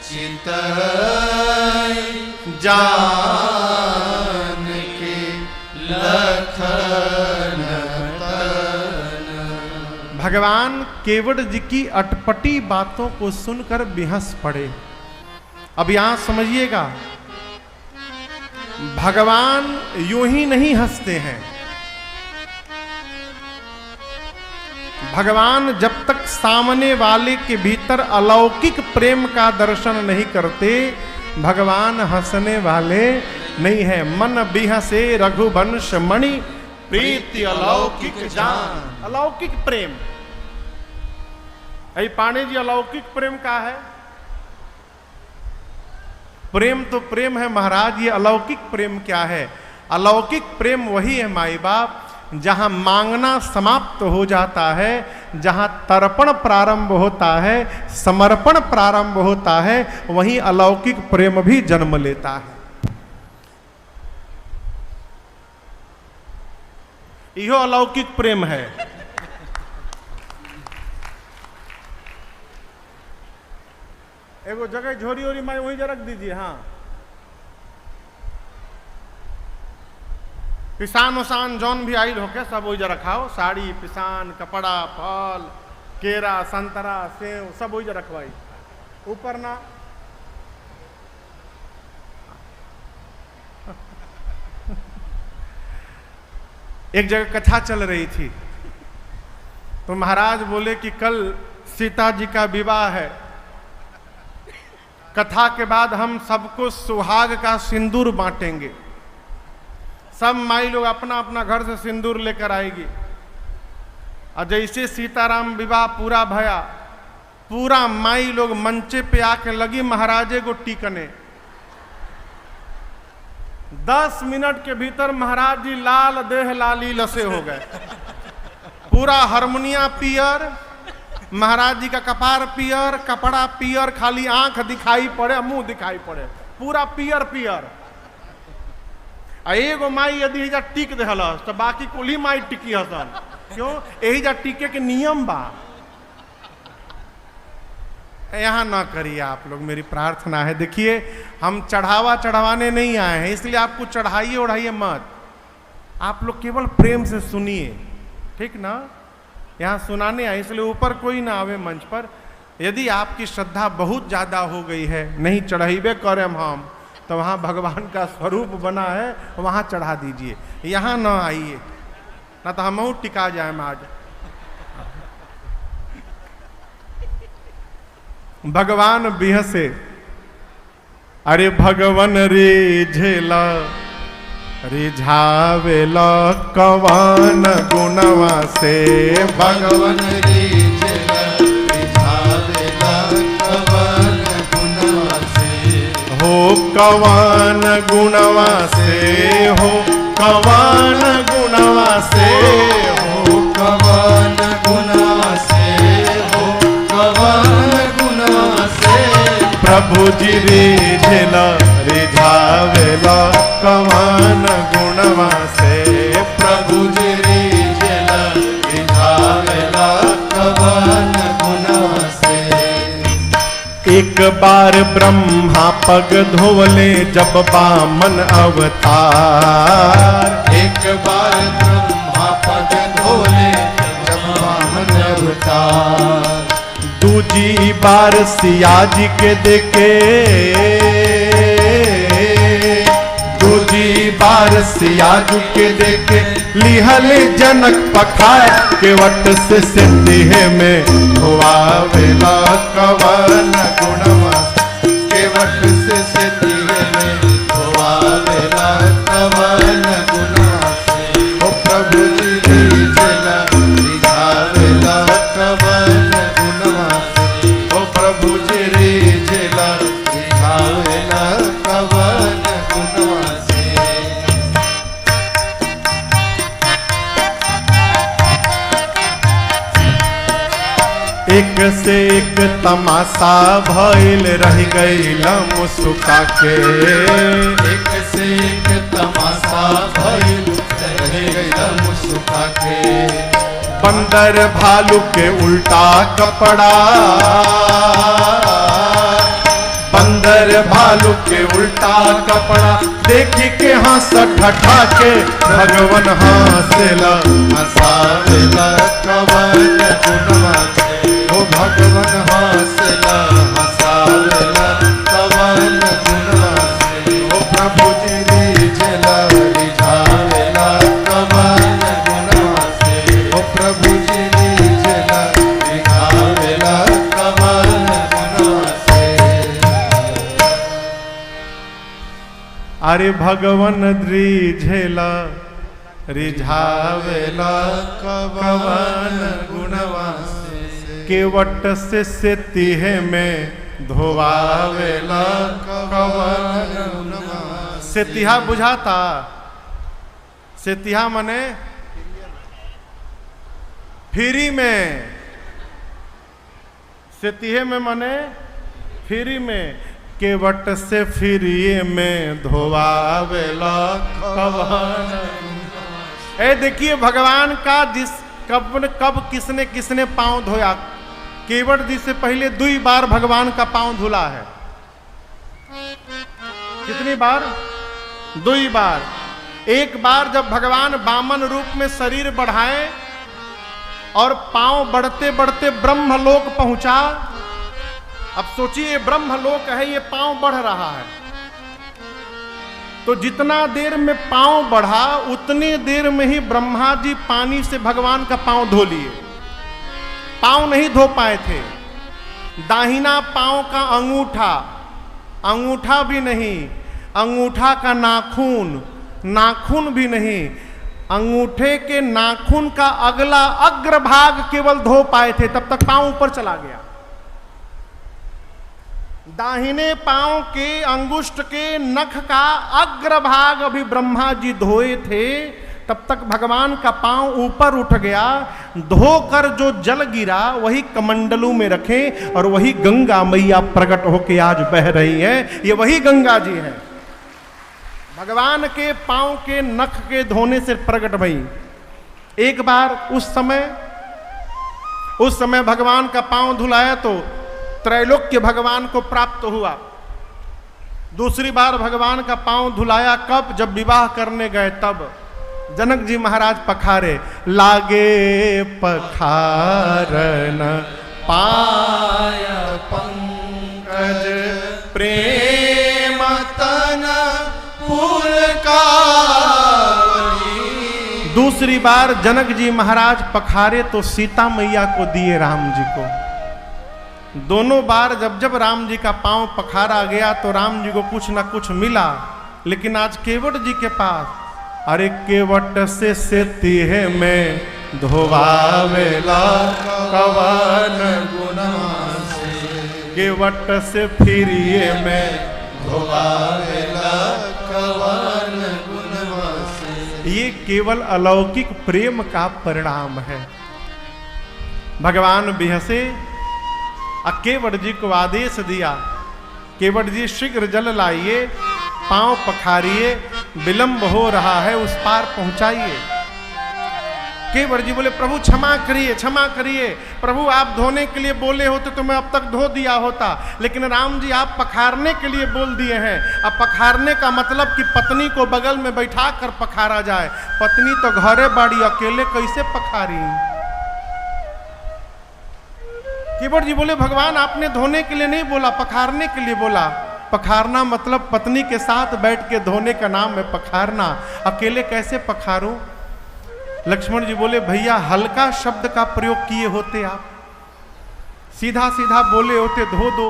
चित जान के लखन तन। भगवान केवट जी की अटपटी बातों को सुनकर बेहस पड़े। अब यहां समझिएगा, भगवान यूं ही नहीं हंसते हैं। भगवान जब तक सामने वाले के भीतर अलौकिक प्रेम का दर्शन नहीं करते, भगवान हंसने वाले नहीं है। मन बिहसे रघुवंश मणि प्रीति अलौकिक जान। अलौकिक प्रेम, पांडे जी अलौकिक प्रेम का है। प्रेम तो प्रेम है महाराज, ये अलौकिक प्रेम क्या है? अलौकिक प्रेम वही है माई बाप जहां मांगना समाप्त हो जाता है, जहां तर्पण प्रारंभ होता है, समर्पण प्रारंभ होता है, वहीं अलौकिक प्रेम भी जन्म लेता है। यो अलौकिक प्रेम है। एगो जगह झोरी ओरी माई वहीं रख दीजिए। हाँ, पिसान उसान जौन भी आइल होके सब वही रखाओ, साड़ी पिसान कपड़ा फल केरा संतरा सेव सब वही रखवाई, ऊपर ना। एक जगह कथा चल रही थी तो महाराज बोले कि कल सीता जी का विवाह है, कथा के बाद हम सबको सुहाग का सिंदूर बांटेंगे। सब माई लोग अपना अपना घर से सिंदूर लेकर आएगी। और जैसे सीताराम विवाह पूरा भया, पूरा माई लोग मंचे पे आके लगी महाराजे को टीकने। 10 मिनट के भीतर महाराज जी लाल देह लाली लसे हो गए। पूरा हारमोनिया पियर, महाराज जी का कपार पियर, कपड़ा पियर, खाली आंख दिखाई पड़े, मुंह दिखाई पड़े, पूरा पियर पियर। एगो माई यदि एजा टिक दहलस तो बाकी कुली माई टिकी हसन। क्यों? यही जा टिके के नियम बा। यहाँ ना करिए आप लोग, मेरी प्रार्थना है। देखिए हम चढ़ावाने नहीं आए हैं, इसलिए आपको चढ़ाइए उड़ाइए मत। आप लोग केवल प्रेम से सुनिए, ठीक ना? यहाँ सुनाने आए, इसलिए ऊपर कोई ना आवे मंच पर। यदि आपकी श्रद्धा बहुत ज़्यादा हो गई है, नहीं चढ़ाइबे करें हम, तो वहाँ भगवान का स्वरूप बना है, वहाँ चढ़ा दीजिए, यहाँ ना आइए, ना तो हम टिका जाए आज। भगवान बिहसे, अरे भगवान रे झेला रिझावेला कवन गुणवा से, भगवान रे झेला रिझावेला कवन गुणवा से, हो कवन गुणवा से, हो कवन गुणवा से, हो कवन गुणवा से, हो कवन गुणवा से, प्रभु जी रिझेला रिझावेला कवन गुणवा से, प्रभु जी रिझेला रिझावेला कवन गुणवा से। एक बार ब्रह्मा पग धोवले जब बामन अवतार, एक बार ब्रह्मा पग धोले जब बामन अवतार, दूजी बार सिया जी के देखे, दूजी बार सिया जी के देखे, लिहल जनक पखार के वट से सिद्धि में धोआवेला कवन गुणवा, के वट से सिद्धि में धोआवेला कवन गुणवा से, ओ प्रभु जी रिझेला रिझावेला कवन गुणवा से, ओ प्रभु जी रिझेला रिझावेला कवन गुणवा से। एक से एक तमाशा भइल रह गइल मुस्का के, एक से एक तमाशा भइल रह गइल मुस्का के, बंदर भालू के उल्टा कपड़ा, बंदर भालू के उल्टा कपड़ा, देखी के हंस ठठा के भगवान हंसेला हंसावेला कवन गुणवा से, ओ भगवान हंसेला हंसावेला कवन गुणवा से, ओ प्रभु जी रिझेला रिझावेला कवन गुणवा से, ओ प्रभु जी रिझेला रिझावेला कवन गुणवा से। अरे भगवान रिझेला रिझावेला कवन गुणवा से, के वट से तिहे में धोवावेला कवन गुणवा। सेतिहा बुझाता? सेतिहा मने फ्री में, सेतिहे में मने फ्री में, केवट से फ्री में धोवावेला कवन। ए देखिए भगवान का जिस कब किसने किसने पांव धोया। केवट जी से पहले 2 बार भगवान का पांव धुला है। कितनी बार? 2 बार। एक बार जब भगवान वामन रूप में शरीर बढ़ाए और पांव बढ़ते बढ़ते ब्रह्मलोक पहुंचा। अब सोचिए ब्रह्मलोक है, ये पांव बढ़ रहा है, तो जितना देर में पांव बढ़ा उतनी देर में ही ब्रह्मा जी पानी से भगवान का पांव धो लिए। पांव नहीं धो पाए थे। दाहिना पांव का अंगूठा, अंगूठा भी नहीं, अंगूठा का नाखून, नाखून भी नहीं, अंगूठे के नाखून का अगला अग्रभाग केवल धो पाए थे, तब तक पांव ऊपर चला गया। दाहिने पांव के अंगुष्ठ के नख का अग्रभाग अभी ब्रह्मा जी धोए थे, तब तक भगवान का पांव ऊपर उठ गया। धोकर जो जल गिरा वही कमंडलू में रखें और वही गंगा मैया प्रकट होके आज बह रही है। ये वही गंगा जी है, भगवान के पांव के नख के धोने से प्रकट भई। एक बार उस समय भगवान का पांव धुलाया तो त्रैलोक्य भगवान को प्राप्त हुआ। दूसरी बार भगवान का पांव धुलाया कब? जब विवाह करने गए तब जनक जी महाराज पखारे। लागे पखारन पाया पंकज प्रेम तन दूसरी बार जनक जी महाराज पखारे तो सीता मैया को दिए राम जी को। दोनों बार जब जब राम जी का पांव पखारा गया तो राम जी को कुछ ना कुछ मिला। लेकिन आज केवट जी के पास, अरे केवट से सेतिहे में धोवावेला कवन गुणवा से, केवट से फिरिए में धोवावेला कवन गुणवा से। ये केवल अलौकिक प्रेम का परिणाम है। भगवान बिहसे, केवट जी को आदेश दिया, केवट जी शीघ्र जल लाइए, पांव पखारिए, विलंब हो रहा है, उस पार पहुंचाइए। केवट जी बोले प्रभु क्षमा करिए, क्षमा करिए, प्रभु आप धोने के लिए बोले होते तो मैं अब तक धो दिया होता, लेकिन राम जी आप पखारने के लिए बोल दिए हैं। अब पखारने का मतलब कि पत्नी को बगल में बैठा कर पखारा जाए। पत्नी तो घरे बाड़ी, अकेले कैसे पखारी? केवट जी बोले भगवान आपने धोने के लिए नहीं बोला, पखारने के लिए बोला। पखारना मतलब पत्नी के साथ बैठ के धोने का नाम है पखारना। अकेले कैसे पखारूं? लक्ष्मण जी बोले भैया हल्का शब्द का प्रयोग किए होते, आप सीधा सीधा बोले होते धो दो।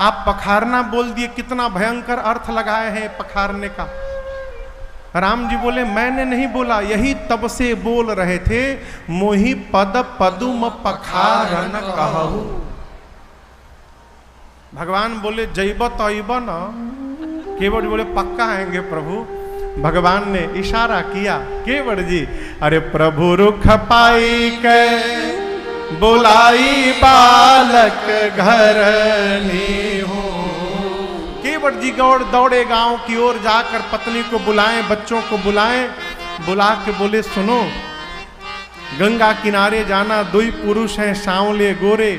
आप पखारना बोल दिए, कितना भयंकर अर्थ लगाए हैं पखारने का। राम जी बोले मैंने नहीं बोला, यही तब से बोल रहे थे, मोहि पद पदुम पखारन कहू। भगवान बोले जैब तैब न। केवट बोले पक्का आएंगे प्रभु। भगवान ने इशारा किया, केवट जी अरे प्रभु रुख पाई के बुलाई बालक घर नी हो। केवट जी दौड़े गांव की ओर जाकर पत्नी को बुलाएं, बच्चों को बुलाएं, बुला के बोले सुनो, गंगा किनारे जाना, 2 पुरुष हैं सांवले गोरे,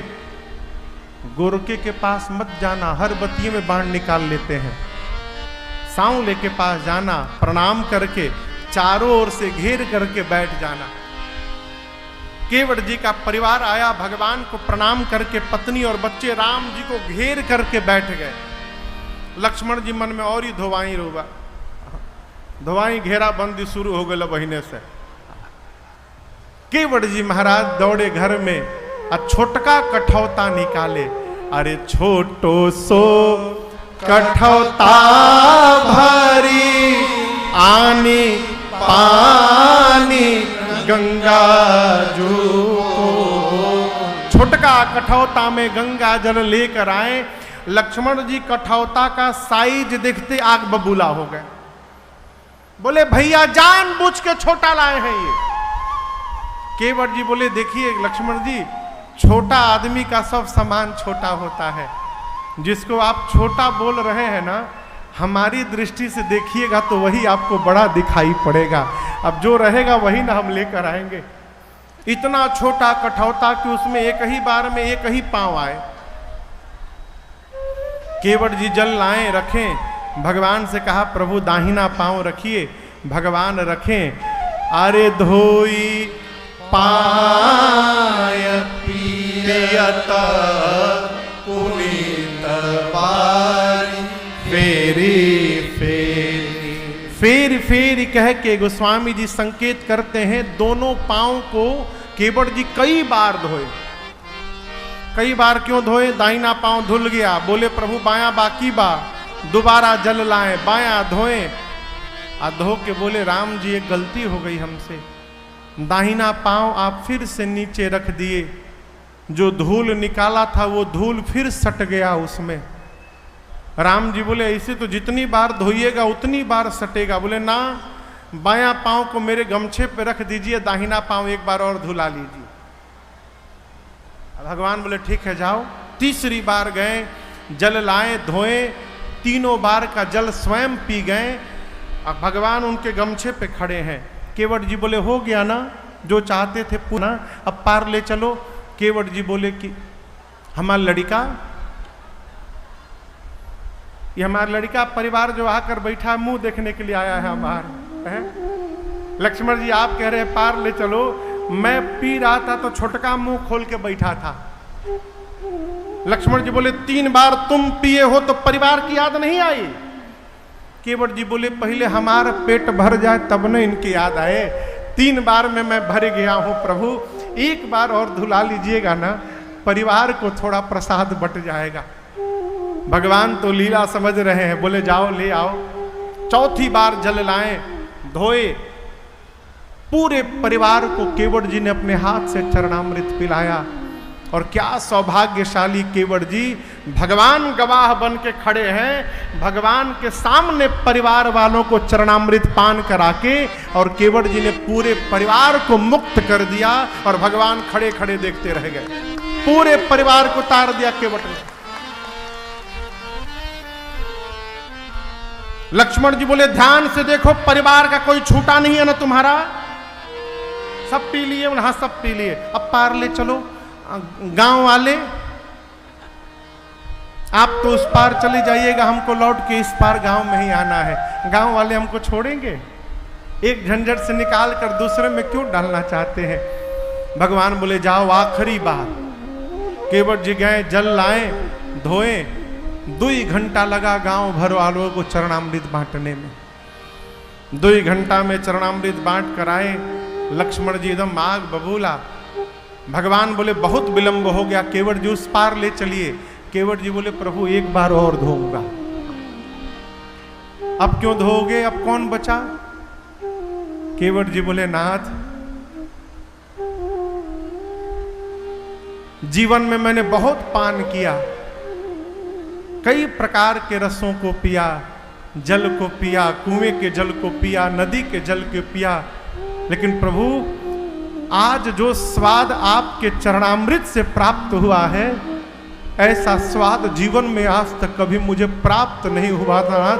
गोरके के पास मत जाना, हर बत्ती में बाण निकाल लेते हैं। सांवले के पास जाना, प्रणाम करके चारों ओर से घेर करके बैठ जाना। केवट जी का परिवार आया, भगवान को प्रणाम करके पत्नी और बच्चे राम जी को घेर करके बैठ गए। लक्ष्मण जी मन में और ही धोवाई रोबा, धोवाई घेरा बंदी शुरू हो गई बहिने से। केवट जी महाराज दौड़े घर में और छोटका कठौता निकाले। अरे छोटो सो कठौता भरी आनी पानी गंगा जू को। छुटका कठौता में गंगा जल लेकर आए। लक्ष्मण जी कठौता का साइज देखते आग बबूला हो गए। बोले भैया जानबूझ के छोटा लाए हैं ये। केवट जी बोले देखिए लक्ष्मण जी, छोटा आदमी का सब सामान छोटा होता है। जिसको आप छोटा बोल रहे हैं ना, हमारी दृष्टि से देखिएगा तो वही आपको बड़ा दिखाई पड़ेगा। अब जो रहेगा वही ना हम लेकर आएंगे। इतना छोटा कठौता कि उसमें एक ही बार में एक ही पांव आए। केवट जी जल लाए, रखें। भगवान से कहा प्रभु दाहिना पांव रखिए। भगवान रखें। अरे धोई पाय पियत पुनीत बारी, फेरी फेरी फेर फेर कह के गोस्वामी जी संकेत करते हैं दोनों पांव को केवट जी कई बार धोए। कई बार क्यों धोए? दाहिना पांव धुल गया, बोले प्रभु बायां बाकी बा, दोबारा जल लाए, बायां धोए। धो के बोले राम जी एक गलती हो गई हमसे, दाहिना पांव आप फिर से नीचे रख दिए। जो धूल निकाला था वो धूल फिर सट गया उसमें। राम जी बोले ऐसे तो जितनी बार धोइएगा उतनी बार सटेगा। बोले ना, बायां पांव को मेरे गमछे पे रख दीजिए, दाहिना पांव एक बार और धुला लीजिए। भगवान बोले ठीक है जाओ। तीसरी बार गए, जल लाए, धोए, तीनों बार का जल स्वयं पी गए। अब भगवान उनके गमछे पे खड़े हैं। केवट जी बोले हो गया ना जो चाहते थे पुनः, अब पार ले चलो। केवट जी बोले कि हमारा लड़का, ये हमारा लड़का परिवार जो आकर बैठा मुंह देखने के लिए आया है हमारा। लक्ष्मण जी आप कह रहे हैं पार ले चलो, मैं पी रहा था तो छोटका मुंह खोल के बैठा था। लक्ष्मण जी बोले 3 बार तुम पिए हो तो परिवार की याद नहीं आई? केवट जी बोले पहले हमारा पेट भर जाए तब न इनकी याद आए। 3 बार में मैं भर गया हूं प्रभु, एक बार और धुला लीजिएगा ना, परिवार को थोड़ा प्रसाद बट जाएगा। भगवान तो लीला समझ रहे हैं, बोले जाओ ले आओ। चौथी बार जल लाए, धोए, पूरे परिवार को केवट जी ने अपने हाथ से चरणामृत पिलाया। और क्या सौभाग्यशाली केवट जी, भगवान गवाह बन के खड़े हैं, भगवान के सामने परिवार वालों को चरणामृत पान करा के, और केवट जी ने पूरे परिवार को मुक्त कर दिया। और भगवान खड़े खड़े देखते रह गए, पूरे परिवार को तार दिया केवट ने। लक्ष्मण जी बोले ध्यान से देखो, परिवार का कोई छूटा नहीं है ना तुम्हारा, सब पी लिए। हाँ सब पी लिए, अब पार ले चलो। गांव वाले आप तो उस पार चले जाइएगा, हमको लौट के इस पार गांव में ही आना है। गांव वाले हमको छोड़ेंगे? एक झंझट से निकाल कर दूसरे में क्यों डालना चाहते हैं? भगवान बोले जाओ आखिरी बार। केवट जी गए, जल लाए, धोए। 2 घंटा लगा गांव भर वालों को चरणामृत बांटने में। 2 घंटा में चरणामृत बांट कर आए। लक्ष्मण जी एकदम आग बबूला। भगवान बोले बहुत विलंब हो गया, केवट जी उस पार ले चलिए। केवट जी बोले प्रभु एक बार और धोऊंगा। अब क्यों धोओगे, अब कौन बचा? केवट जी बोले नाथ, जीवन में मैंने बहुत पान किया, कई प्रकार के रसों को पिया, जल को पिया, कुएं के जल को पिया, नदी के जल को पिया, लेकिन प्रभु आज जो स्वाद आपके चरणामृत से प्राप्त हुआ है, ऐसा स्वाद जीवन में आज तक कभी मुझे प्राप्त नहीं हुआ था नाथ।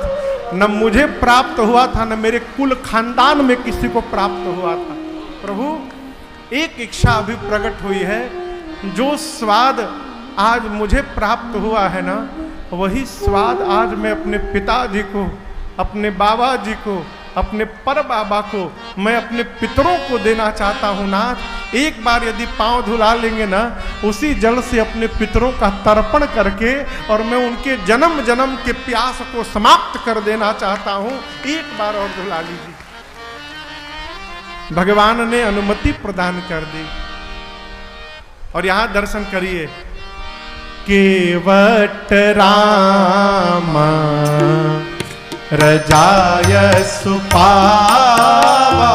न मुझे प्राप्त हुआ था, न मेरे कुल खानदान में किसी को प्राप्त हुआ था। प्रभु एक इच्छा अभी प्रकट हुई है, जो स्वाद आज मुझे प्राप्त हुआ है ना, वही स्वाद आज मैं अपने पिताजी को, अपने बाबा जी को, अपने पर बाबा को, मैं अपने पितरों को देना चाहता हूँ नाथ। एक बार यदि पांव धुला लेंगे ना, उसी जल से अपने पितरों का तर्पण करके, और मैं उनके जन्म जन्म के प्यास को समाप्त कर देना चाहता हूँ। एक बार और धुला लीजिए। भगवान ने अनुमति प्रदान कर दी। और यहां दर्शन करिए, केवट रामा रजाय सुपावा,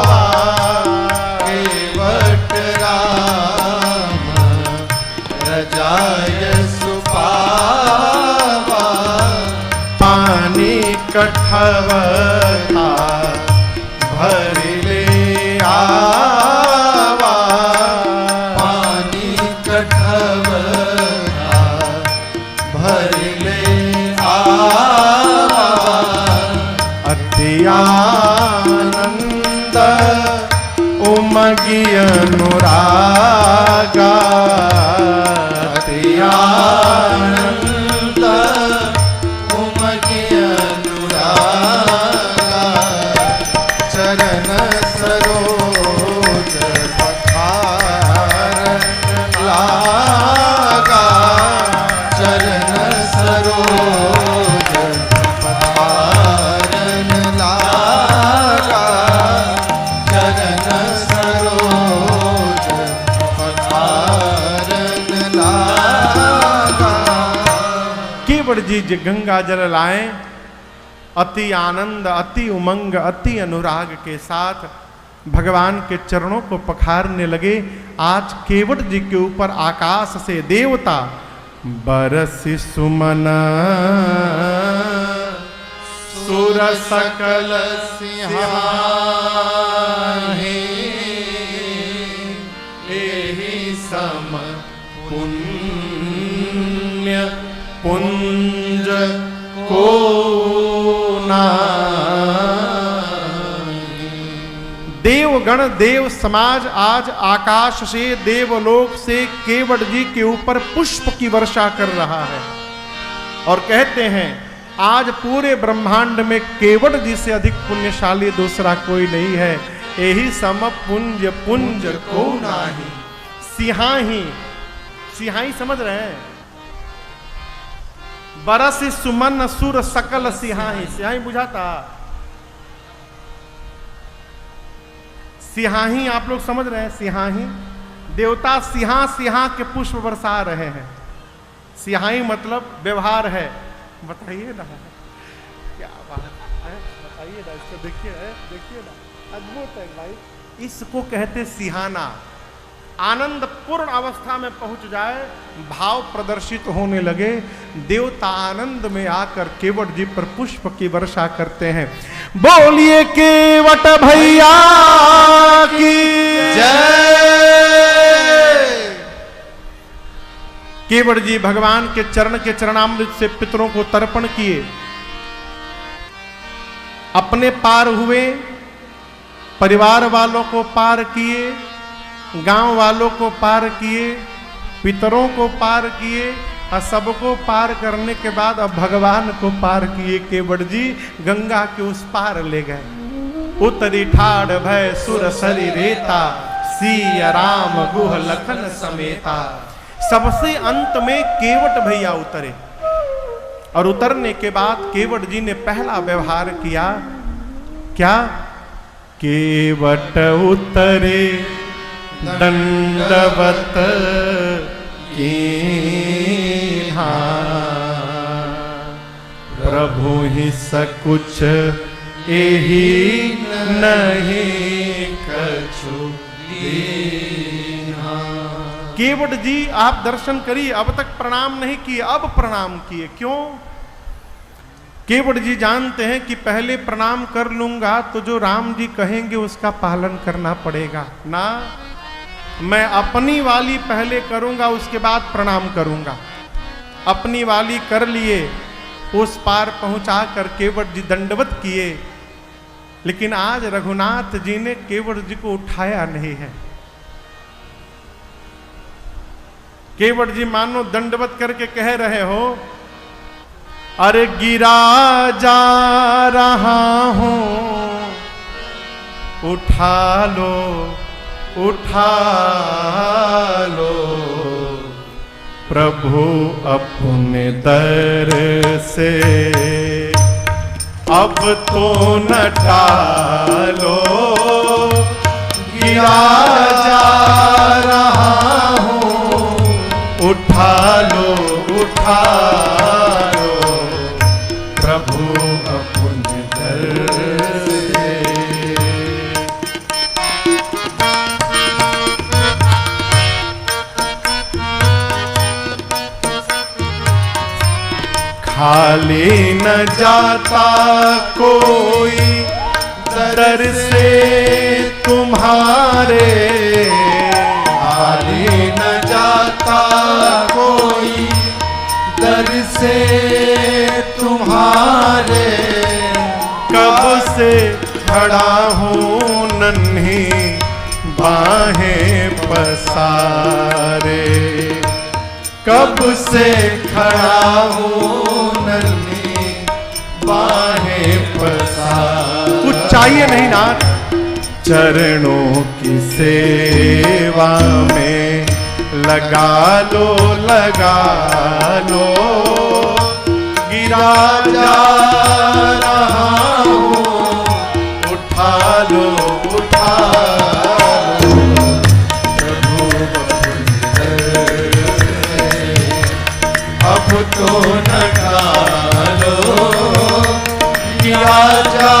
केवट राम जाय सुपावा। पानी कठवता भर ले आवा। पानी कठवता भर ले आवा। अति आनंद उमगी अनुरागा। अति आनंद उमगी अनुरागा। चरण सरोज पखारन लागा। चरण सरोज पखारन लागा। चरण सरोज पखारन लागा। केवट जी गंगा जल लाए, अति आनंद, अति उमंग, अति अनुराग के साथ भगवान के चरणों को पखारने लगे। आज केवट जी के ऊपर आकाश से देवता बरसि सुमन सुर सकल सिंहाही। एहि सम पुण्य पुंज को नाही। देवगण देव समाज आज आकाश से, देवलोक से केवट जी के ऊपर पुष्प की वर्षा कर रहा है और कहते हैं आज पूरे ब्रह्मांड में केवट जी से अधिक पुण्यशाली दूसरा कोई नहीं है। यही सम पुंज पुंज को नाही। सिहाही, सिहाही समझ रहे हैं? बरस सुमन सुर सकल सिहाही। सिहाही बुझाता? सिहाही आप लोग समझ रहे हैं? सिहाही देवता सिहा सिहा के पुष्प बरसा रहे हैं। सिहाही मतलब व्यवहार है। बताइए ना, क्या बात है, बताइए ना, इसको देखिए ना, अद्भुत है भाई। इसको कहते सिहाना। आनंद पूर्ण अवस्था में पहुंच जाए, भाव प्रदर्शित होने लगे, देवता आनंद में आकर केवट जी पर पुष्प की वर्षा करते हैं। बोलिए केवट भैया की जय। केवट जी भगवान के चरण के चरणामृत से पितरों को तर्पण किए, अपने पार हुए, परिवार वालों को पार किए, गांव वालों को पार किए, पितरों को पार किए और सबको पार करने के बाद अब भगवान को पार किए। केवट जी गंगा के उस पार ले गए। उतरी ठाड़ भय सुर सरी रेता, सिया राम गुह लखन समेता। सबसे अंत में केवट भैया उतरे और उतरने के बाद केवट जी ने पहला व्यवहार किया। क्या? केवट उतरे दंडवत कीन्हा, प्रभु ही सकुच एहि नहीं कछु दीन्हा। केवट जी आप दर्शन करिए, अब तक प्रणाम नहीं किए, अब प्रणाम किए। क्यों? केवट जी जानते हैं कि पहले प्रणाम कर लूंगा तो जो राम जी कहेंगे उसका पालन करना पड़ेगा ना। मैं अपनी वाली पहले करूंगा, उसके बाद प्रणाम करूंगा। अपनी वाली कर लिए, उस पार पहुंचा कर केवट जी दंडवत किए। लेकिन आज रघुनाथ जी ने केवट जी को उठाया नहीं है। केवट जी मानो दंडवत करके कह रहे हो, अरे गिरा जा रहा हूं, उठा लो उठा लो, प्रभु अपने दर से अब तो न टालो। गिरा जा रहा हूं, उठा लो प्रभु अपने दर से। खाली न जाता कोई दर से तुम्हारे, खाली न जाता कोई दर से तुम्हारे। कब से खड़ा हूँ नन्ही बाहें पसारे, कब से खड़ा हूँ नन्ही बाहें पसारे। कुछ चाहिए नहीं नाथ, चरणों की सेवा में लगा लो लगा लो, गिरा जा रहा हूँ उठा लो उठा लो। प्रभु अब तो न टालो, गिरा जा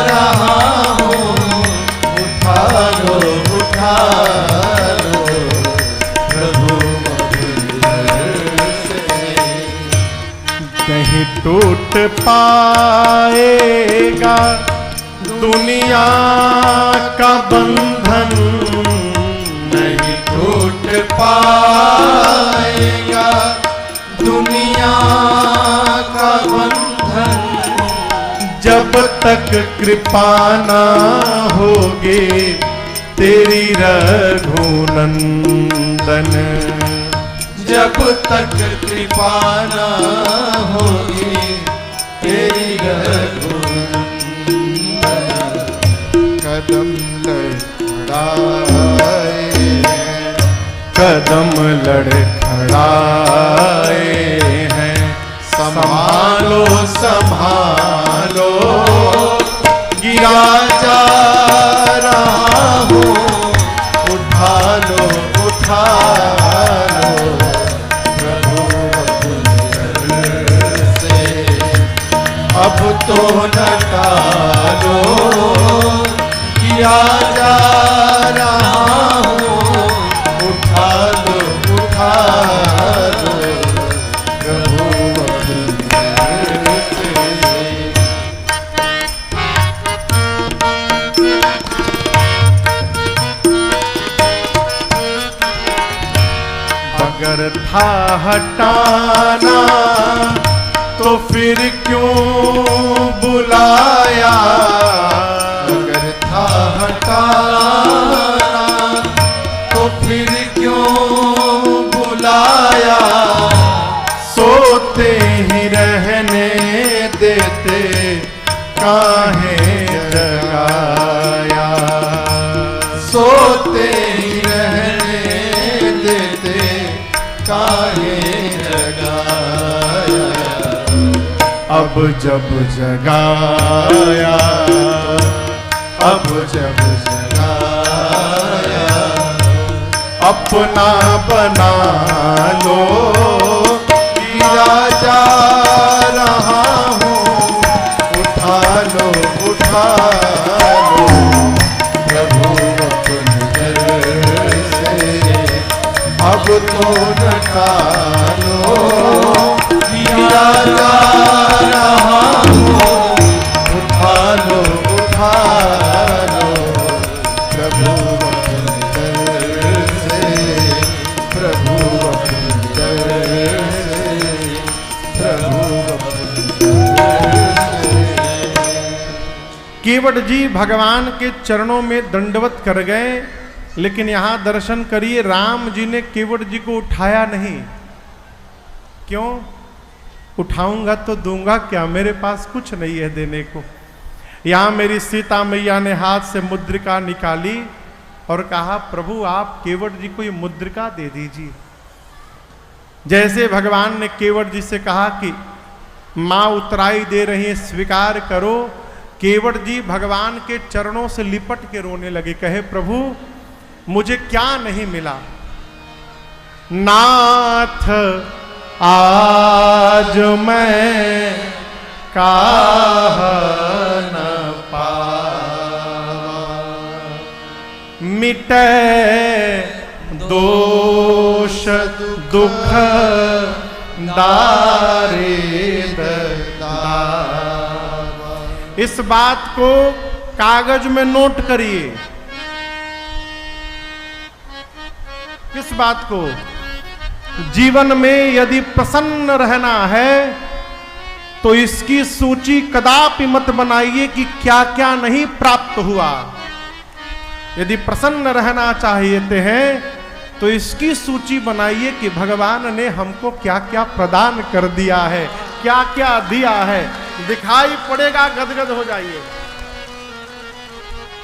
रहा हूँ उठा लो उठा लो। प्रभु नहीं टूट पाएगा दुनिया का बंधन, नहीं टूट पाएगा दुनिया का बंधन। जब तक कृपा ना होगी तेरी रघुनंदन, जब तक कृपा न होगी तेरी रघुनंदन। कदम लड़खड़ाए हैं, कदम लड़खड़ाए हैं, संभालो संभालो, गिरा जा रहा हूँ उठा लो उठा लो। प्रभु से अब तो न टालो, किया जा रहा हूँ उठा लो उठा लो। प्रभु अगर था हटाना तो फिर क्यों बुलाया, अगर था हटाना तो फिर क्यों बुलाया। सोते ही रहने देते काहे जगाया, सोते ही रहने देते काहे जगाया। अब जब जगाया, अब जब जगाया, अपना बना लो, गिरा जा रहा हूँ उठा लो उठा लो। प्रभु अपने दर से अब तो न टालो, गिरा जा रहा हूँ उठा लो उठा लो। प्रभु अपने दर से, प्रभु अपने दर से, प्रभु अपने दर से। केवट जी भगवान के चरणों में दंडवत कर गए, लेकिन यहां दर्शन करिए राम जी ने केवट जी को उठाया नहीं। क्यों? उठाऊंगा तो दूंगा क्या, मेरे पास कुछ नहीं है देने को। यहां मेरी सीता मैया ने हाथ से मुद्रिका निकाली और कहा प्रभु आप केवट जी को ये मुद्रिका दे दीजिए। जैसे भगवान ने केवट जी से कहा कि मां उतराई दे रही है स्वीकार करो, केवट जी भगवान के चरणों से लिपट के रोने लगे, कहे प्रभु मुझे क्या नहीं मिला। नाथ आज मैं काह न पावा, मिटे दोष दुख दारे इस बात को कागज में नोट करिए। किस बात को? जीवन में यदि प्रसन्न रहना है तो इसकी सूची कदापि मत बनाइए कि क्या क्या नहीं प्राप्त हुआ। यदि प्रसन्न रहना चाहते हैं तो इसकी सूची बनाइए कि भगवान ने हमको क्या क्या प्रदान कर दिया है, क्या क्या दिया है। दिखाई पड़ेगा, गदगद हो जाइए।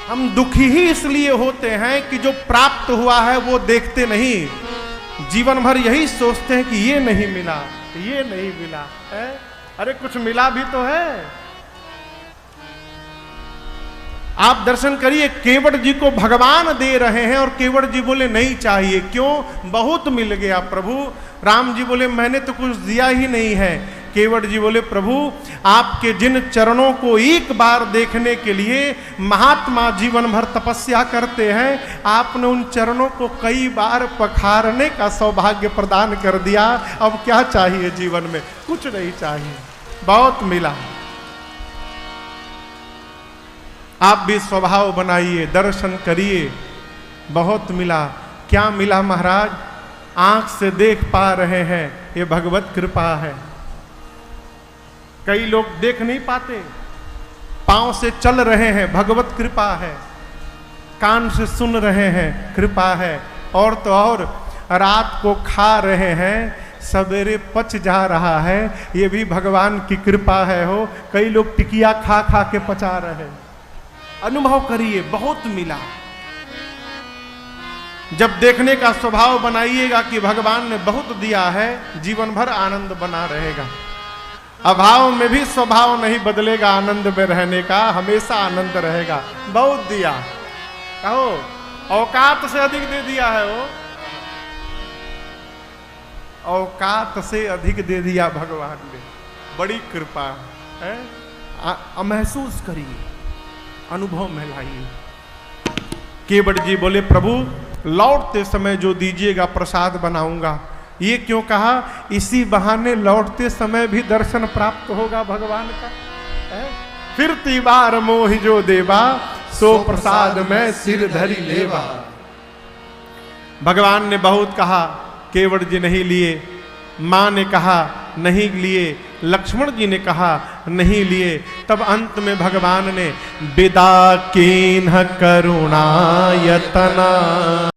हम दुखी ही इसलिए होते हैं कि जो प्राप्त हुआ है वो देखते नहीं। जीवन भर यही सोचते हैं कि ये नहीं मिला, ये नहीं मिला है। अरे कुछ मिला भी तो है। आप दर्शन करिए, केवट जी को भगवान दे रहे हैं और केवट जी बोले नहीं चाहिए। क्यों? बहुत मिल गया प्रभु। राम जी बोले मैंने तो कुछ दिया ही नहीं है। केवट जी बोले प्रभु आपके जिन चरणों को एक बार देखने के लिए महात्मा जीवन भर तपस्या करते हैं, आपने उन चरणों को कई बार पखारने का सौभाग्य प्रदान कर दिया। अब क्या चाहिए जीवन में? कुछ नहीं चाहिए, बहुत मिला। आप भी स्वभाव बनाइए, दर्शन करिए, बहुत मिला। क्या मिला महाराज? आंख से देख पा रहे हैं, ये भगवत कृपा है। कई लोग देख नहीं पाते, पांव से चल रहे हैं, भगवत कृपा है। कान से सुन रहे हैं, कृपा है। और तो और रात को खा रहे हैं, सवेरे पच जा रहा है, ये भी भगवान की कृपा है। हो कई लोग टिकिया खा खा के पचा रहे हैं। अनुभव करिए, बहुत मिला। जब देखने का स्वभाव बनाइएगा कि भगवान ने बहुत दिया है, जीवन भर आनंद बना रहेगा। अभाव में भी स्वभाव नहीं बदलेगा, आनंद में रहने का हमेशा आनंद रहेगा। बहुत दिया, कहो औकात से अधिक दे दिया है। वो औकात से अधिक दे दिया भगवान ने, बड़ी कृपा है। महसूस करिए, अनुभव में लाइए। केवट जी बोले प्रभु लौटते समय जो दीजिएगा प्रसाद बनाऊंगा। ये क्यों कहा? इसी बहाने लौटते समय भी दर्शन प्राप्त होगा भगवान का। फिर तीबार मोहि जो देवा, सो प्रसाद में सिर धरी लेवा। भगवान ने बहुत कहा, केवट जी नहीं लिए। मां ने कहा नहीं लिए, लक्ष्मण जी ने कहा नहीं लिए। तब अंत में भगवान ने विदा कीन्ह करुणा यतना